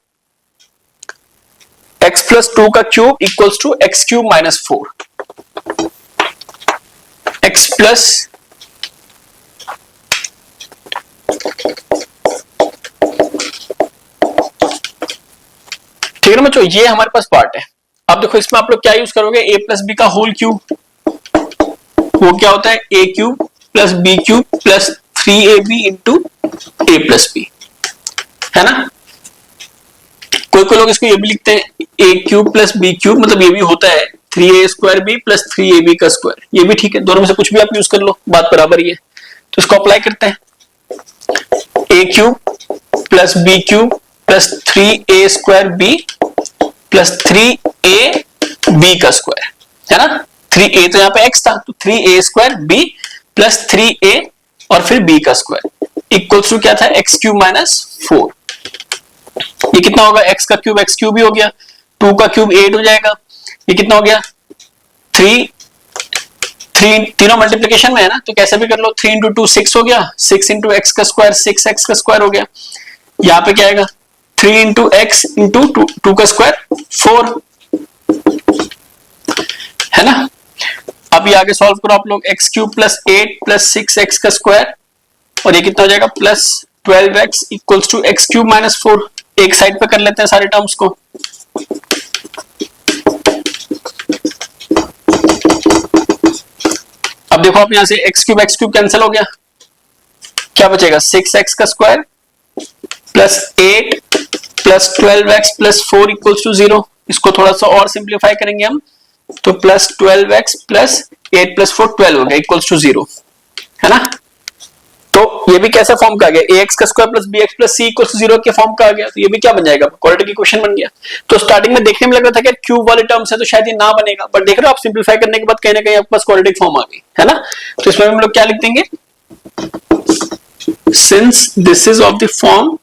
x प्लस 2 का cube equals to x cube minus 4। x plus ठीक है ना बच्चों, ये हमारे पास पार्ट है। अब देखो इसमें आप लोग क्या यूज करोगे, a प्लस बी का होल क्यूब, वो क्या होता है a cube plus b cube plus 3ab into a plus b, है ना। कोई लोग इसको ये भी लिखते हैं a cube plus b cube, मतलब ये भी होता है 3a square b plus 3ab का स्क्वायर, ये भी ठीक है। दोनों में से कुछ भी आप यूज कर लो, बात बराबर ही है। तो इसको अप्लाई करते हैं, a cube plus b cube plus 3a square b plus 3a b का स्क्वायर, है ना। 3a तो यहाँ पे x था, तो 3a square b plus 3a और फिर b का स्क्वायर इक्वल्स टू क्या था, एक्स क्यूब माइनस 4। ये कितना होगा, x का क्यूब x क्यूब ही हो गया, 2 का क्यूब 8 हो जाएगा, ये कितना हो गया 3 तीनों मल्टीप्लिकेशन में है ना, तो कैसे भी कर लो, 3 इंटू 2 6 हो गया, 6 इंटू एक्स का स्क्वायर 6x का स्क्वायर हो गया। यहाँ पे क्या आएगा 3 इंटू एक्स इंटू 2 का स्क्वायर 4, है ना। अब ये आगे सॉल्व करो आप लोग, x cube plus 8 plus 6x का स्क्वायर, और ये कितना हो जाएगा plus 12x equals to x cube minus 4। एक साइड पे कर लेते हैं सारे टर्म्स को। अब देखो आप यहां से एक्स क्यूब कैंसिल हो गया, क्या बचेगा 6x का square plus 8 plus 12x plus 4 equals to 0। इसको थोड़ा सा और सिंप्लीफाई करेंगे हम, तो प्लस 12x प्लस 8 प्लस 4 12 हो गया इक्वल्स टू 0, है ना। तो ये भी कैसा फॉर्म का आ गया, ax का square plus bx plus c equals to 0 के फॉर्म का आ गया। तो ये भी क्या बन जाएगा, क्वाड्रेटिक इक्वेशन बन गया। तो स्टार्टिंग में देखने में लग रहा था कि क्यूब वाले टर्म्स है तो शायद ये ना बनेगा, बट देख रहे हो आप सिंप्लीफाई करने के बाद कहीं ना कहीं आपके पास क्वाड्रेटिक फॉर्म आ गई, है ना। तो इसमें हम लोग क्या लिख देंगे, since this is of the form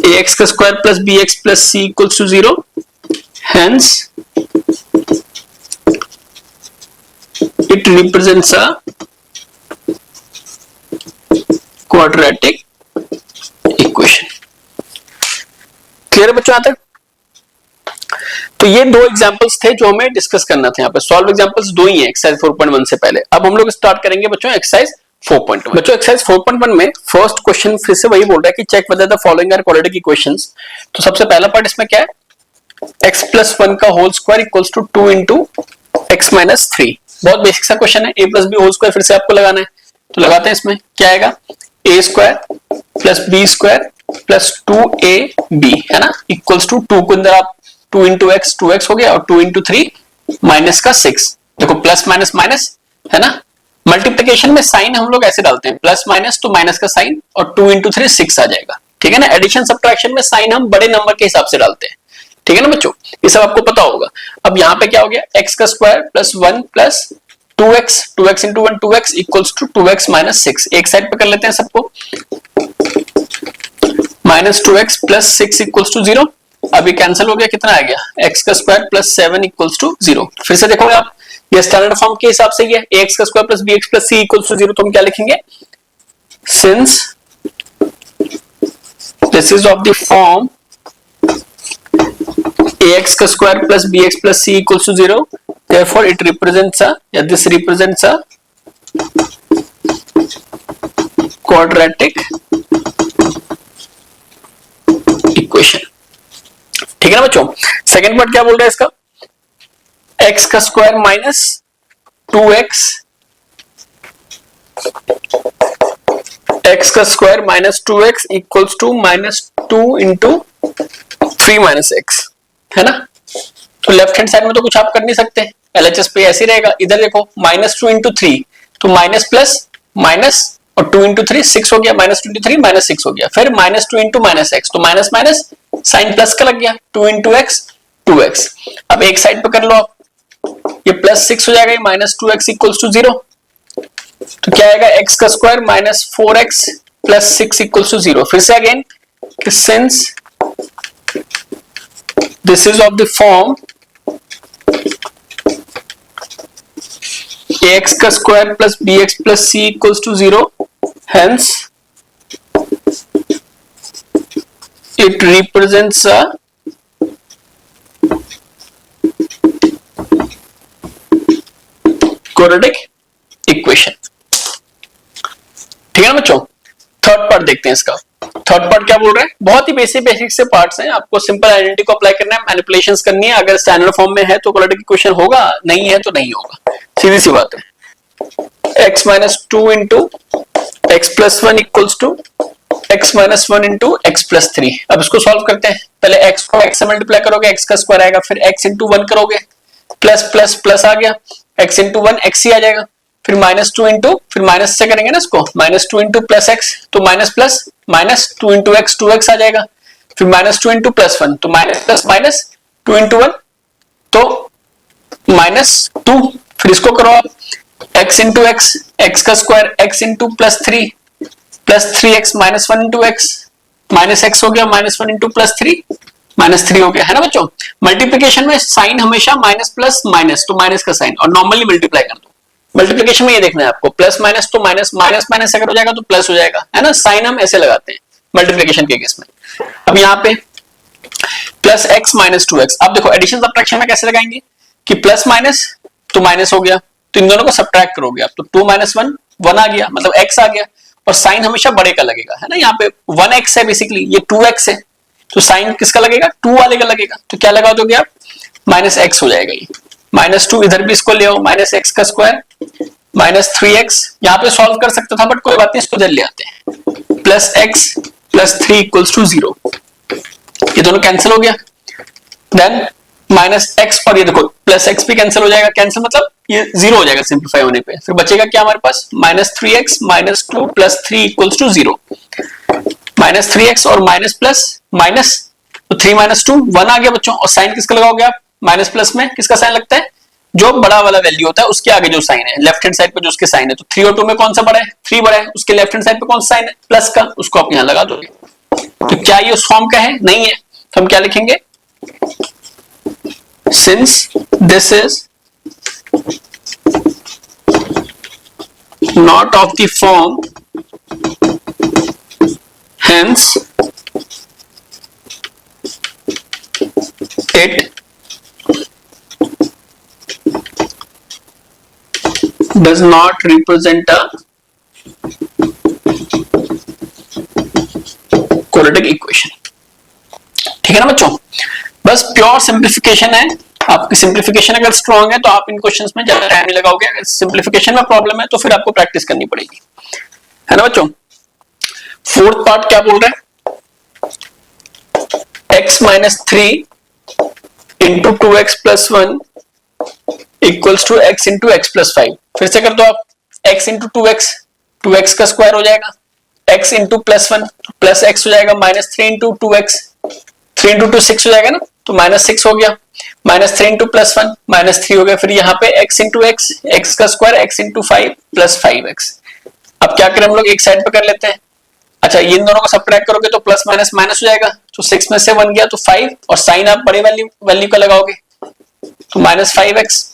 ax का square plus bx plus c equals to 0, hence it represents a quadratic equation। Clear है बच्चों यहाँ तक? तो ये दो एग्जांपल्स थे जो हमें डिस्कस करना था यहाँ पे। सॉल्व एग्जांपल्स दो ही हैं एक्सरसाइज 4.1 से पहले। अब हम लोग स्टार्ट करेंगे बच्चों एक्सरसाइज 4.1। बच्चों एक्सरसाइज 4.1 में फर्स्ट क्वेश्चन फिर से वही बोल रहा है कि check whether the following are quadratic equations. तो सबसे पहला पार्ट इसमें क्या है, x प्लस 1 का whole square equals to 2 into x minus 3। बहुत बेसिक सा क्वेश्चन है। a plus b whole square फिर से आपको लगाना है, तो लगाते हैं। इसमें क्या आएगा, a square plus b square plus 2ab है ना, इक्वल्स टू 2 को अंदर आप 2 इंटू एक्स 2x हो गया, और 2 इंटू 3 माइनस का 6। देखो प्लस माइनस माइनस है ना, मल्टीप्लिकेशन में साइन हम लोग ऐसे डालते हैं, प्लस माइनस तो माइनस का साइन, और 2 इंटू 3 6 आ जाएगा। ठीक है ना। एडिशन सब्ट्रैक्शन में साइन हम बड़े नंबर के हिसाब से डालते हैं। ठीक है ना बच्चों, ये सब आपको पता होगा। अब यहाँ पे क्या हो गया, x का square plus 1 plus 2x into 1 2x equals to 2x minus 6। एक साइड पे कर लेते हैं सबको, minus 2x plus 6 equals to 0। अभी कैंसिल हो गया, कितना आ गया, x का स्क्वायर प्लस 7 इक्वल्स टू 0। फिर से देखोगे आप, ये स्टैंडर्ड फॉर्म के हिसाब से ही है, ax का square plus bx plus c equals to 0। तो हम क्या लिखेंगे, since this is of the form ax का square plus bx plus c equals to 0, therefore it represents a, या this represents a quadratic equation. ठीक है ना बच्चों। सेकंड पार्ट क्या बोल रहा है इसका, x का स्क्वायर माइनस 2x, x का square minus 2x equals to minus 2 into 3 minus x है ना। तो लेफ्ट हैंड साइड में तो कुछ आप कर नहीं सकते, LHS पे ऐसे ही रहेगा। इधर देखो माइनस 2 इंटू 3, तो माइनस प्लस माइनस, और 2 इंटू 3 6 हो गया, माइनस 2 इंटू 3 माइनस 6 हो गया। फिर माइनस 2 इंटू माइनस एक्स, तो माइनस माइनस साइन प्लस का लग गया, 2 इंटू एक्स 2x। अब एक साइड पे कर लो आप, ये प्लस 6 हो जाएगा, माइनस 2x इक्वल्स टू 0। तो क्या आएगा, x का square minus 4x plus 6 equals to 0। फिर से again, since this is of the form ax का square plus bx plus c equals to 0, hence it represents a quadratic equation। ठीक है ना बच्चों। थर्ड पार्ट देखते हैं इसका। थर्ड पार्ट क्या बोल रहे हैं, बहुत ही बेसिक से पार्ट्स हैं, आपको सिंपल आइडेंटिटी को अप्लाई करना है, मैनिपुलेशंस करनी है। अगर स्टैंडर्ड फॉर्म में है तो क्वाड्रेटिक इक्वेशन होगा, नहीं है तो नहीं होगा, सीधी सी बात है। x minus 2 into x plus 1 equals to x minus 1 into x plus 3। अब इसको सॉल्व करते हैं। पहले x को x से मल्टीप्लाई करोगे, x का स्क्वायर आएगा, फिर x इंटू 1 करोगे, प्लस प्लस प्लस आ गया, x इंटू 1 x ही आ जाएगा, फिर माइनस 2 इंटू, फिर माइनस से करेंगे ना इसको, माइनस 2 इंटू प्लस एक्स, तो minus plus minus 2 into x 2x आ जाएगा, फिर माइनस 2 इंटू प्लस 1, तो माइनस प्लस माइनस 2 इंटू 1 तो माइनस 2। फिर इसको करो आप, x इंटू एक्स, एक्स का square x into plus 3 plus 3x minus 1 into x, minus x हो गया, माइनस 1 इंटू प्लस 3 माइनस 3 हो गया, है ना बच्चों। मल्टीप्लिकेशन में साइन हमेशा माइनस प्लस माइनस, तो माइनस का साइन, और नॉर्मली मल्टीप्लाई कर दो। मल्टीप्लिकेशन में ये देखना है आपको, प्लस माइनस तो माइनस, माइनस माइनस अगर हो जाएगा तो प्लस हो जाएगा, है ना। साइन हम ऐसे लगाते हैं मल्टीप्लिकेशन के केस में। अब यहाँ पे प्लस एक्स माइनस 2x, अब देखो एडिशन सब्ट्रैक्शन में कैसे लगाएंगे कि प्लस माइनस तो माइनस हो गया, तो इन दोनों को सब्ट्रैक्ट करोगे आप, तो 2 माइनस 1 1 आ गया, मतलब x आ गया, और साइन हमेशा बड़े का लगेगा, है ना। यहाँ पे 1x है बेसिकली, ये 2x है, तो साइन किसका लगेगा, 2 वाले का लगेगा। तो क्या लगा दोगे आप, माइनस x हो जाएगा, ये माइनस 2 इधर भी इसको ले आओ, माइनस x का स्क्वायर माइनस 3x, यहाँ पे सॉल्व कर सकता था बट कोई बात नहीं, इसको इधर ले आते हैं, plus x plus 3 equals to 0। ये दोनों कैंसिल हो गया, देन माइनस x, और ये देखो प्लस x भी कैंसिल हो जाएगा, कैंसिल मतलब ये 0 हो जाएगा सिंप्लीफाई होने पे। फिर बचेगा क्या हमारे पास, minus 3x minus 2 plus 3 equals to 0। Minus 3x और माइनस प्लस माइनस, तो 3 माइनस 2 1 आ गया बच्चों, और साइन किसका लगाओगे आप, माइनस प्लस में किसका साइन लगता है, जो बड़ा वाला वैल्यू होता है उसके आगे जो साइन है, लेफ्ट हैंड साइड पे जो उसके साइन है, तो 3 और 2 में कौन सा बड़ा है, 3 बड़ा है, उसके लेफ्ट हैंड साइड पे कौन सा साइन है, प्लस का, उसको आप यहां लगा दोगे। तो क्या ये उस फॉर्म का है, नहीं है, तो हम क्या लिखेंगे, since this is not of the form, hence it does not represent a quadratic equation। ठीक है ना बच्चों, बस प्योर सिंप्लीफिकेशन है। आपकी सिंप्लीफिकेशन अगर स्ट्रांग है तो आप इन क्वेश्चंस में ज्यादा टाइम नहीं लगाओगे, अगर सिंप्लीफिकेशन में प्रॉब्लम है तो फिर आपको प्रैक्टिस करनी पड़ेगी, है ना बच्चों। फोर्थ पार्ट क्या बोल रहे हैं, x minus 3 into 2x plus 1 equals to x into x plus 5। फिर से कर दो आप, x इंटू 2x का स्क्वायर हो जाएगा, x into plus 1 plus x हो जाएगा, माइनस 3 इंटू 2x, 3 इंटू 2 6 हो जाएगा ना, तो माइनस 6 हो गया, माइनस 3 इंटू प्लस 1 माइनस 3 हो गया। फिर यहाँ पे x इंटू एक्स का square x into 5 plus 5x। अब क्या करें हम लोग, एक साइड पे कर लेते हैं। अच्छा, इन दोनों को सब्ट्रैक्ट करोगे तो प्लस माइनस माइनस हो जाएगा, तो 6 में से 1 गया तो 5, और साइन आप बड़े वैल्यू का लगाओगे तो माइनस 5x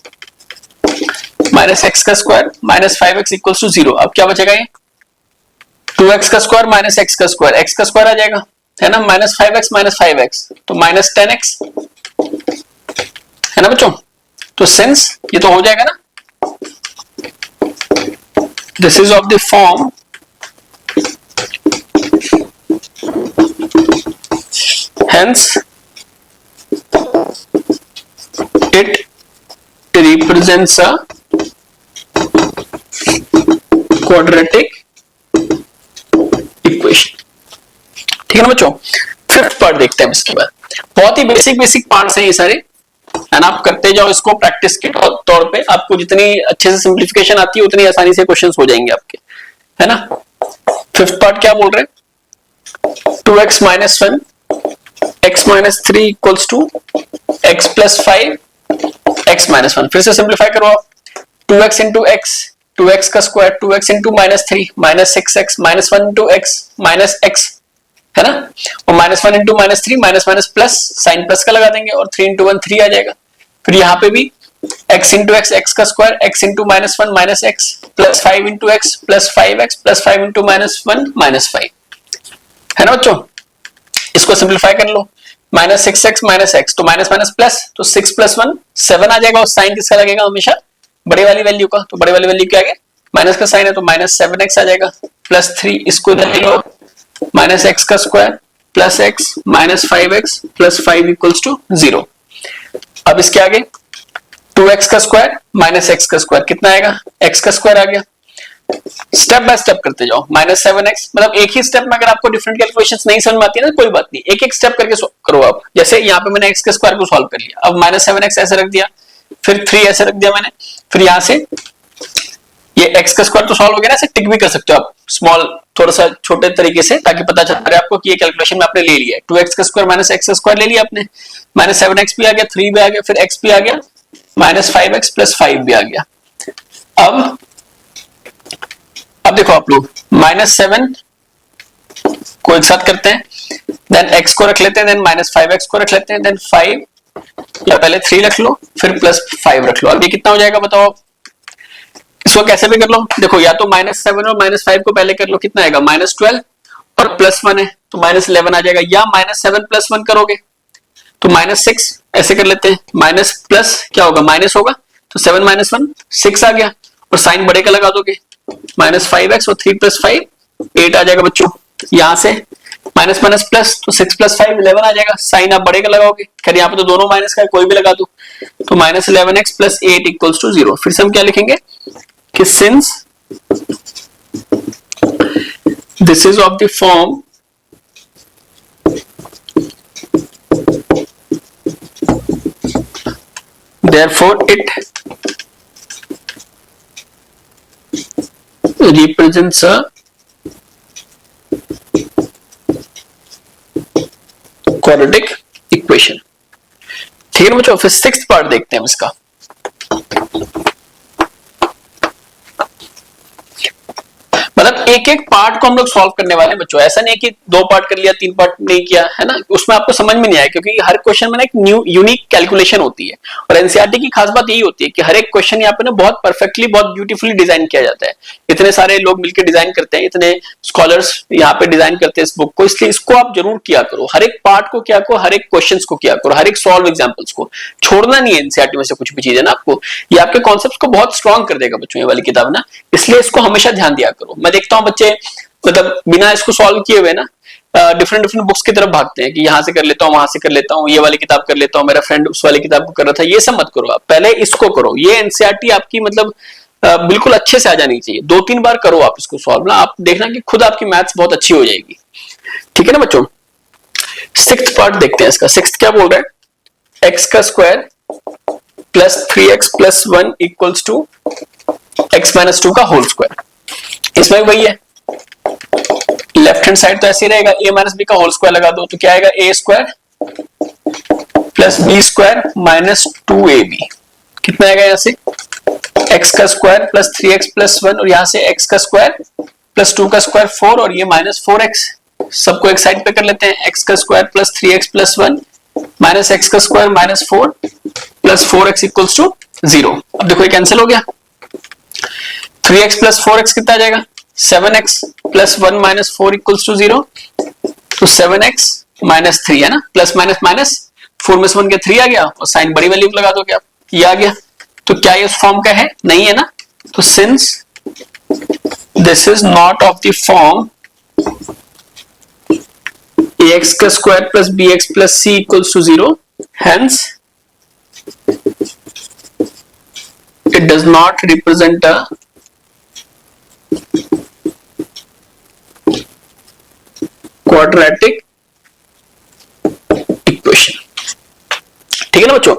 माइनस एक्स का square minus 5x equals to 0। अब क्या बचेगा, ये 2x का स्क्वायर माइनस x का स्क्वायर, x का स्क्वायर आ जाएगा, है ना, माइनस 5x माइनस 5x तो माइनस 10x, है ना बच्चों। तो सिंस ये तो हो जाएगा ना, this is of the form hence it represents a quadratic equation। ठीक है ना बच्चों। फिफ्थ पार्ट देखते हैं इसके बाद, बहुत ही बेसिक पार्ट्स हैं ये सारे, एंड आप करते जाओ इसको प्रैक्टिस के तौर पे, आपको जितनी अच्छे से सिंप्लीफिकेशन आती है उतनी आसानी से क्वेश्चंस हो जाएंगे आपके, है ना। फिफ्थ पार्ट क्या बोल रहे हैं, 2x minus 1 x minus 3 equals to x plus 5 x minus 1। फिर से सिंप्लीफाई करो आप, 2x इंटू एक्स, 2x का square, 2x into minus 3 minus 6x minus 1 into x minus x, है ना, और minus 1 into minus 3 minus minus plus, sign plus का लगा देंगे, और 3 इंटू 1 3 आ जाएगा। फिर यहाँ पे भी x इंटू एक्स, x का square, x into minus 1 minus x plus 5 into x plus 5x plus 5 into minus 1 minus 5, है ना बच्चों। इसको सिंप्लीफाई कर लो, माइनस 6x माइनस x, तो माइनस माइनस प्लस, तो 6 प्लस 1 7 आ जाएगा, और साइन किसका लगेगा हमेशा, बड़े वाली वैल्यू का, तो बड़े वाली वैल्यू क्या है, माइनस का साइन है तो माइनस 7x आ जाएगा, प्लस 3 इसको इधर ले लो, माइनस x का square plus x minus 5x plus 5 equals to 0। अब इसके आगे 2x का स्क्वायर माइनस x का स्क्वायर कितना आएगा, x का स्क्वायर आ गया। स्टेप बाय स्टेप करते जाओ, माइनस 7x, मतलब एक ही स्टेप में अगर आपको डिफरेंट कैलकुलेशंस नहीं समझ में आती है ना, कोई बात नहीं, एक एक स्टेप करके करो आप। जैसे यहाँ पे मैंने x के स्क्वायर को सॉल्व कर लिया, अब माइनस 7x ऐसे रख दिया, फिर 3 ऐसे रख दिया मैंने, फिर यहाँ से ये x का स्क्वायर तो सॉल्व हो गया ना, ऐसे टिक भी कर सकते हो आप स्मॉल, थोड़ा सा छोटे तरीके से, ताकि पता चलता रहे आपको कि ये कैलकुलेशन में आपने ले लिया है। 2x का स्क्वायर माइनस x का स्क्वायर ले लिया आपने, माइनस 7x भी आ गया, 3 भी आ गया, फिर x भी आ गया, माइनस 5x प्लस 5 भी आ गया। अब देखो आप लोग, माइनस 7 को एक साथ करते हैं, देन x को रख लेते हैं, देन माइनस 5x को रख लेते हैं, देन 5 या पहले 3 रख लो, फिर प्लस 5 रख लो। अब ये कितना हो जाएगा बताओ, इसको कैसे भी कर लो, देखो या तो माइनस 7 और माइनस 5 को पहले कर लो, कितना आएगा, माइनस 12 और प्लस 1 है तो माइनस 11 आ जाएगा, या माइनस 7 प्लस 1 करोगे तो माइनस 6, ऐसे कर लेते हैं, माइनस प्लस क्या होगा, माइनस होगा, तो 7 माइनस 1 6 आ गया, और साइन बड़े का लगा दोगे, माइनस 5x और 3 प्लस 5 8 आ जाएगा बच्चों। यहां से माइनस माइनस प्लस, तो 6 प्लस 5 11 आ जाएगा, साइन आप बड़े का लगाओगे, खैर यहाँ पे तो दोनों माइनस का है, कोई भी लगा दो, तो minus 11x plus 8 equals to 0। फिर से हम क्या लिखेंगे कि since this is of the form therefore it represents a quadratic equation। ठीक है ना बच्चों। फिर सिक्स्थ पार्ट देखते हैं हम इसका, मतलब एक एक पार्ट को हम लोग सॉल्व करने वाले हैं बच्चों, ऐसा नहीं कि 2 पार्ट कर लिया 3 पार्ट नहीं किया, है ना, उसमें आपको समझ में नहीं आया, क्योंकि हर क्वेश्चन में ना एक न्यू यूनिक कैलकुलेशन होती है, और एनसीईआरटी की खास बात यही होती है कि हर एक क्वेश्चन यहाँ पे ना बहुत परफेक्टली बहुत ब्यूटीफुली डिजाइन किया जाता है। इतने सारे लोग मिलकर डिजाइन करते हैं, इतने स्कॉलर्स यहाँ पे डिजाइन करते हैं इस बुक को, इसलिए इसको आप जरूर किया करो, हर एक पार्ट को किया करो, हर एक क्वेश्चन को किया करो, हर एक सॉल्व एग्जाम्पल्स को छोड़ना नहीं है। एनसीईआरटी में से कुछ भी चीज है ना, आपको ये आपके कॉन्सेप्ट को बहुत स्ट्रॉन्ग कर देगा बच्चों, ये वाली किताब ना, इसलिए इसको हमेशा ध्यान दिया करो। मैं देखता हूँ बच्चे मतलब बिना इसको सॉल्व किए हुए ना डिफरेंट डिफरेंट बुक्स की तरफ भागते हैं कि यहाँ से कर लेता हूँ, वहां से कर लेता हूँ, ये वाली किताब कर लेता हूँ, मेरा फ्रेंड उस वाली किताब को कर रहा था। ये सब मत करो, आप पहले इसको करो। ये एनसीईआरटी आपकी मतलब बिल्कुल अच्छे से आ जानी चाहिए। 2-3 बार करो आप इसको सॉल्व ना, आप देखना कि खुद आपकी मैथ्स बहुत अच्छी हो जाएगी। ठीक है ना बच्चों। सिक्स्थ पार्ट देखते हैं इसका। सिक्स्थ क्या बोल रहा है, एक्स का square plus 3x plus 1 equals to x minus 2 का होल स्क्वायर। इसमें वही है, लेफ्ट हैंड साइड तो ऐसे ही रहेगा, a माइनस बी का होल स्क्वायर लगा दो तो क्या आएगा, a square plus b square minus 2ab। कितना आएगा यहाँ से, x का स्क्वायर प्लस 3x प्लस 1 और यहाँ से x का स्क्वायर प्लस 2 का स्क्वायर 4 और ये माइनस 4x। सबको एक साइड पे कर लेते हैं, x का square plus 3x plus 1 minus x का square minus 4 plus 4x equals to 0। अब देखो ये कैंसिल हो गया, 3x प्लस 4x कितना आ जाएगा, 7x plus 1 minus 4 equals to 0। तो 7x माइनस 3 है ना, प्लस माइनस माइनस 4 में से 1 के 3 आ गया और साइन बड़ी वैल्यू लगा दोगे आप, ये आ गया। तो क्या ये उस फॉर्म का है, नहीं है ना। तो since this is not of the form ax का square plus bx plus c equals to 0, hence it does not represent a quadratic equation। ठीक है ना बच्चों।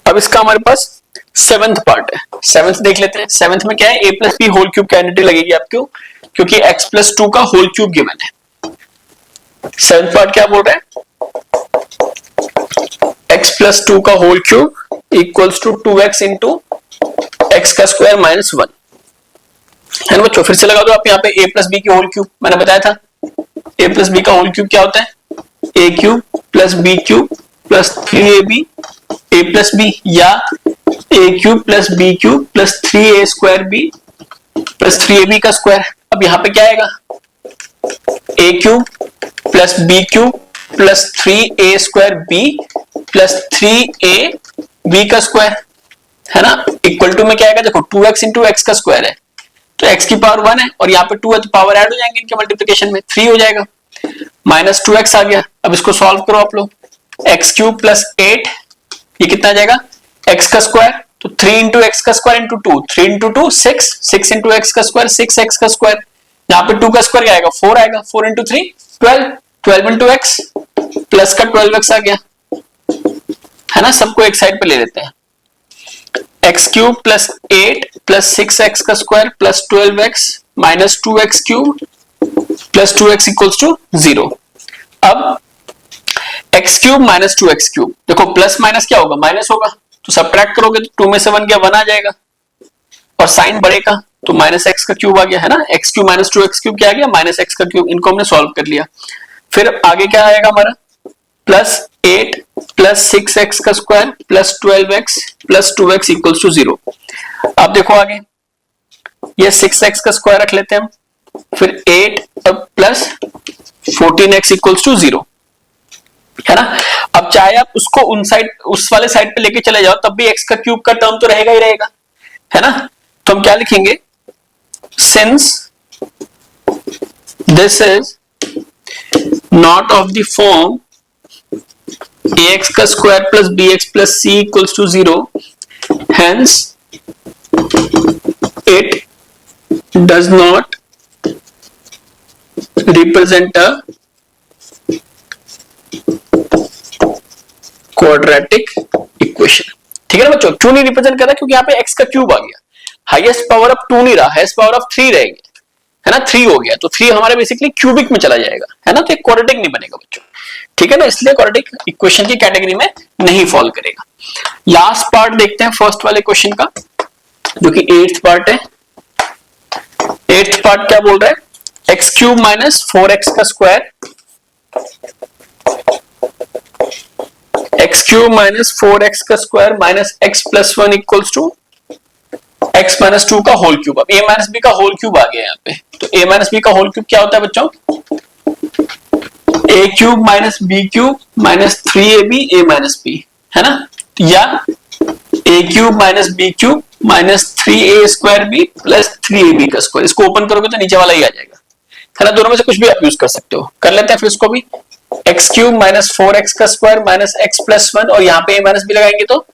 अब इसका हमारे पास सेवेंथ पार्ट है, सेवेंथ देख लेते हैं। सेवेंथ में क्या है, a plus b whole cube की आइडेंटिटी लगेगी आपको, क्योंकि x प्लस 2 का होल क्यूब गिवन है। सेवेंथ पार्ट क्या बोल रहे हैं, x प्लस 2 का whole cube equals to 2x into x का स्क्वायर माइनस 1 है ना बच्चों। फिर से लगा दो आप यहाँ पे a प्लस बी की होल क्यूब, मैंने बताया था a प्लस बी का होल क्यूब क्या होता है, a cube plus b cube plus 3ab a plus b, या a cube plus b cube plus 3a square b plus 3ab का स्क्वायर। अब यहाँ पे क्या आएगा, a cube plus b cube plus 3a square b plus 3a b का square है ना, इक्वल टू में क्या आएगा, देखो 2x इंटू एक्स का स्क्वायर है तो x की पावर 1 है और यहाँ पे 2 है तो पावर ऐड हो जाएंगे इनके मल्टीप्लिकेशन में, 3 हो जाएगा, माइनस 2x आ गया। अब इसको सॉल्व करो आप लोग, एक्स क्यूब प्लस 8 ये कितना आ जाएगा, x का स्क्वायर तो 3 इंटू एक्स का square into 2, 3 into 2 6, 6 into x का स्क्वायर 6x का स्क्वायर, यहाँ पे 2 का स्क्वायर क्या आएगा, 4 आएगा, 4 इंटू 3 12, 12 इंटू एक्स प्लस का 12x आ गया है ना। सबको एक साइड पे ले लेते हैं, x cube plus 8 plus 6x का square plus 12x minus 2x cube plus 2x equals to 0। अब x cube minus 2x cube, देखो प्लस माइनस क्या होगा, माइनस होगा, तो सब्ट्रैक्ट करोगे तो 2 में से 1 गया 1 आ जाएगा और साइन बढ़ेगा तो माइनस एक्स का क्यूब आ गया है ना, x cube minus 2x cube क्या आ गया, माइनस एक्स का क्यूब। इनको हमने सॉल्व कर लिया। फिर आगे क्या आएगा हमारा, प्लस 8 प्लस 6x का square plus 12x plus 2x equals to 0। अब देखो आगे ये 6x का स्क्वायर रख लेते हैं हम, फिर 8 प्लस 14x इक्वल्स टू 0 है ना। अब चाहे आप उसको उन साइड उस वाले साइड पे लेके चले जाओ तब भी x का क्यूब का टर्म तो रहेगा ही रहेगा है ना। तो हम क्या लिखेंगे, since this is not of the form ax का square plus bx plus c equals to 0, hence it does not represent a quadratic equation। ठीक है ना बच्चों, क्यों नहीं रिप्रेजेंट कर रहा, क्योंकि यहाँ पे x का क्यूब आ गया, हाईएस्ट पावर ऑफ 2 नहीं रहा, हाईएस्ट पावर ऑफ 3 रहेंगे है ना, 3 हो गया तो 3 हमारे बेसिकली क्यूबिक में चला जाएगा है ना, तो एक क्वाड्रेटिक नहीं बनेगा बच्चों। ठीक है ना, इसलिए क्वाड्रेटिक इक्वेशन की कैटेगरी में नहीं फॉल करेगा। लास्ट पार्ट देखते हैं फर्स्ट वाले क्वेश्चन का, जो कि 8th पार्ट है। 8th पार्ट क्या बोल रहा है, एक्स क्यूब माइनस 4x का square, x cube minus 4x का square minus x plus 1 equals to x minus 2 का होल क्यूब। अब a माइनस बी का होल क्यूब आ गया यहाँ पे, तो a माइनस बी का होल क्यूब क्या होता है बच्चों? a cube minus b cube minus 3ab a minus b, है ना? या a cube minus b cube minus 3a square b plus 3ab का स्क्वायर। इसको ओपन करोगे तो नीचे वाला ही आ जाएगा, है ना? दोनों में से कुछ भी आप यूज कर सकते हो। कर लेते हैं फिर इसको भी। एक्स क्यूब माइनस 4x का स्क्वायर माइनस x प्लस 1, और यहाँ पे a माइनस बी लगाएंगे तो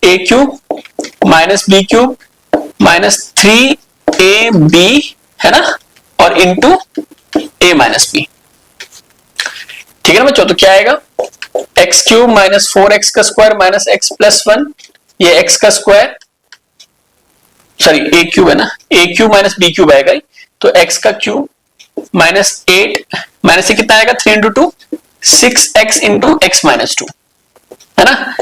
a cube minus b cube minus 3ab, है ना? और इंटू a माइनस बी। ठीक है ना बच्चों? तो क्या आएगा? एक्स क्यूब माइनस 4x का स्क्वायर माइनस x प्लस 1, ये x का स्क्वायर, सॉरी a क्यूब है ना, a cube minus b cube आएगा, तो x का क्यूब माइनस 8 माइनस से कितना आएगा? 3 into 2 6x into x minus 2, है ना?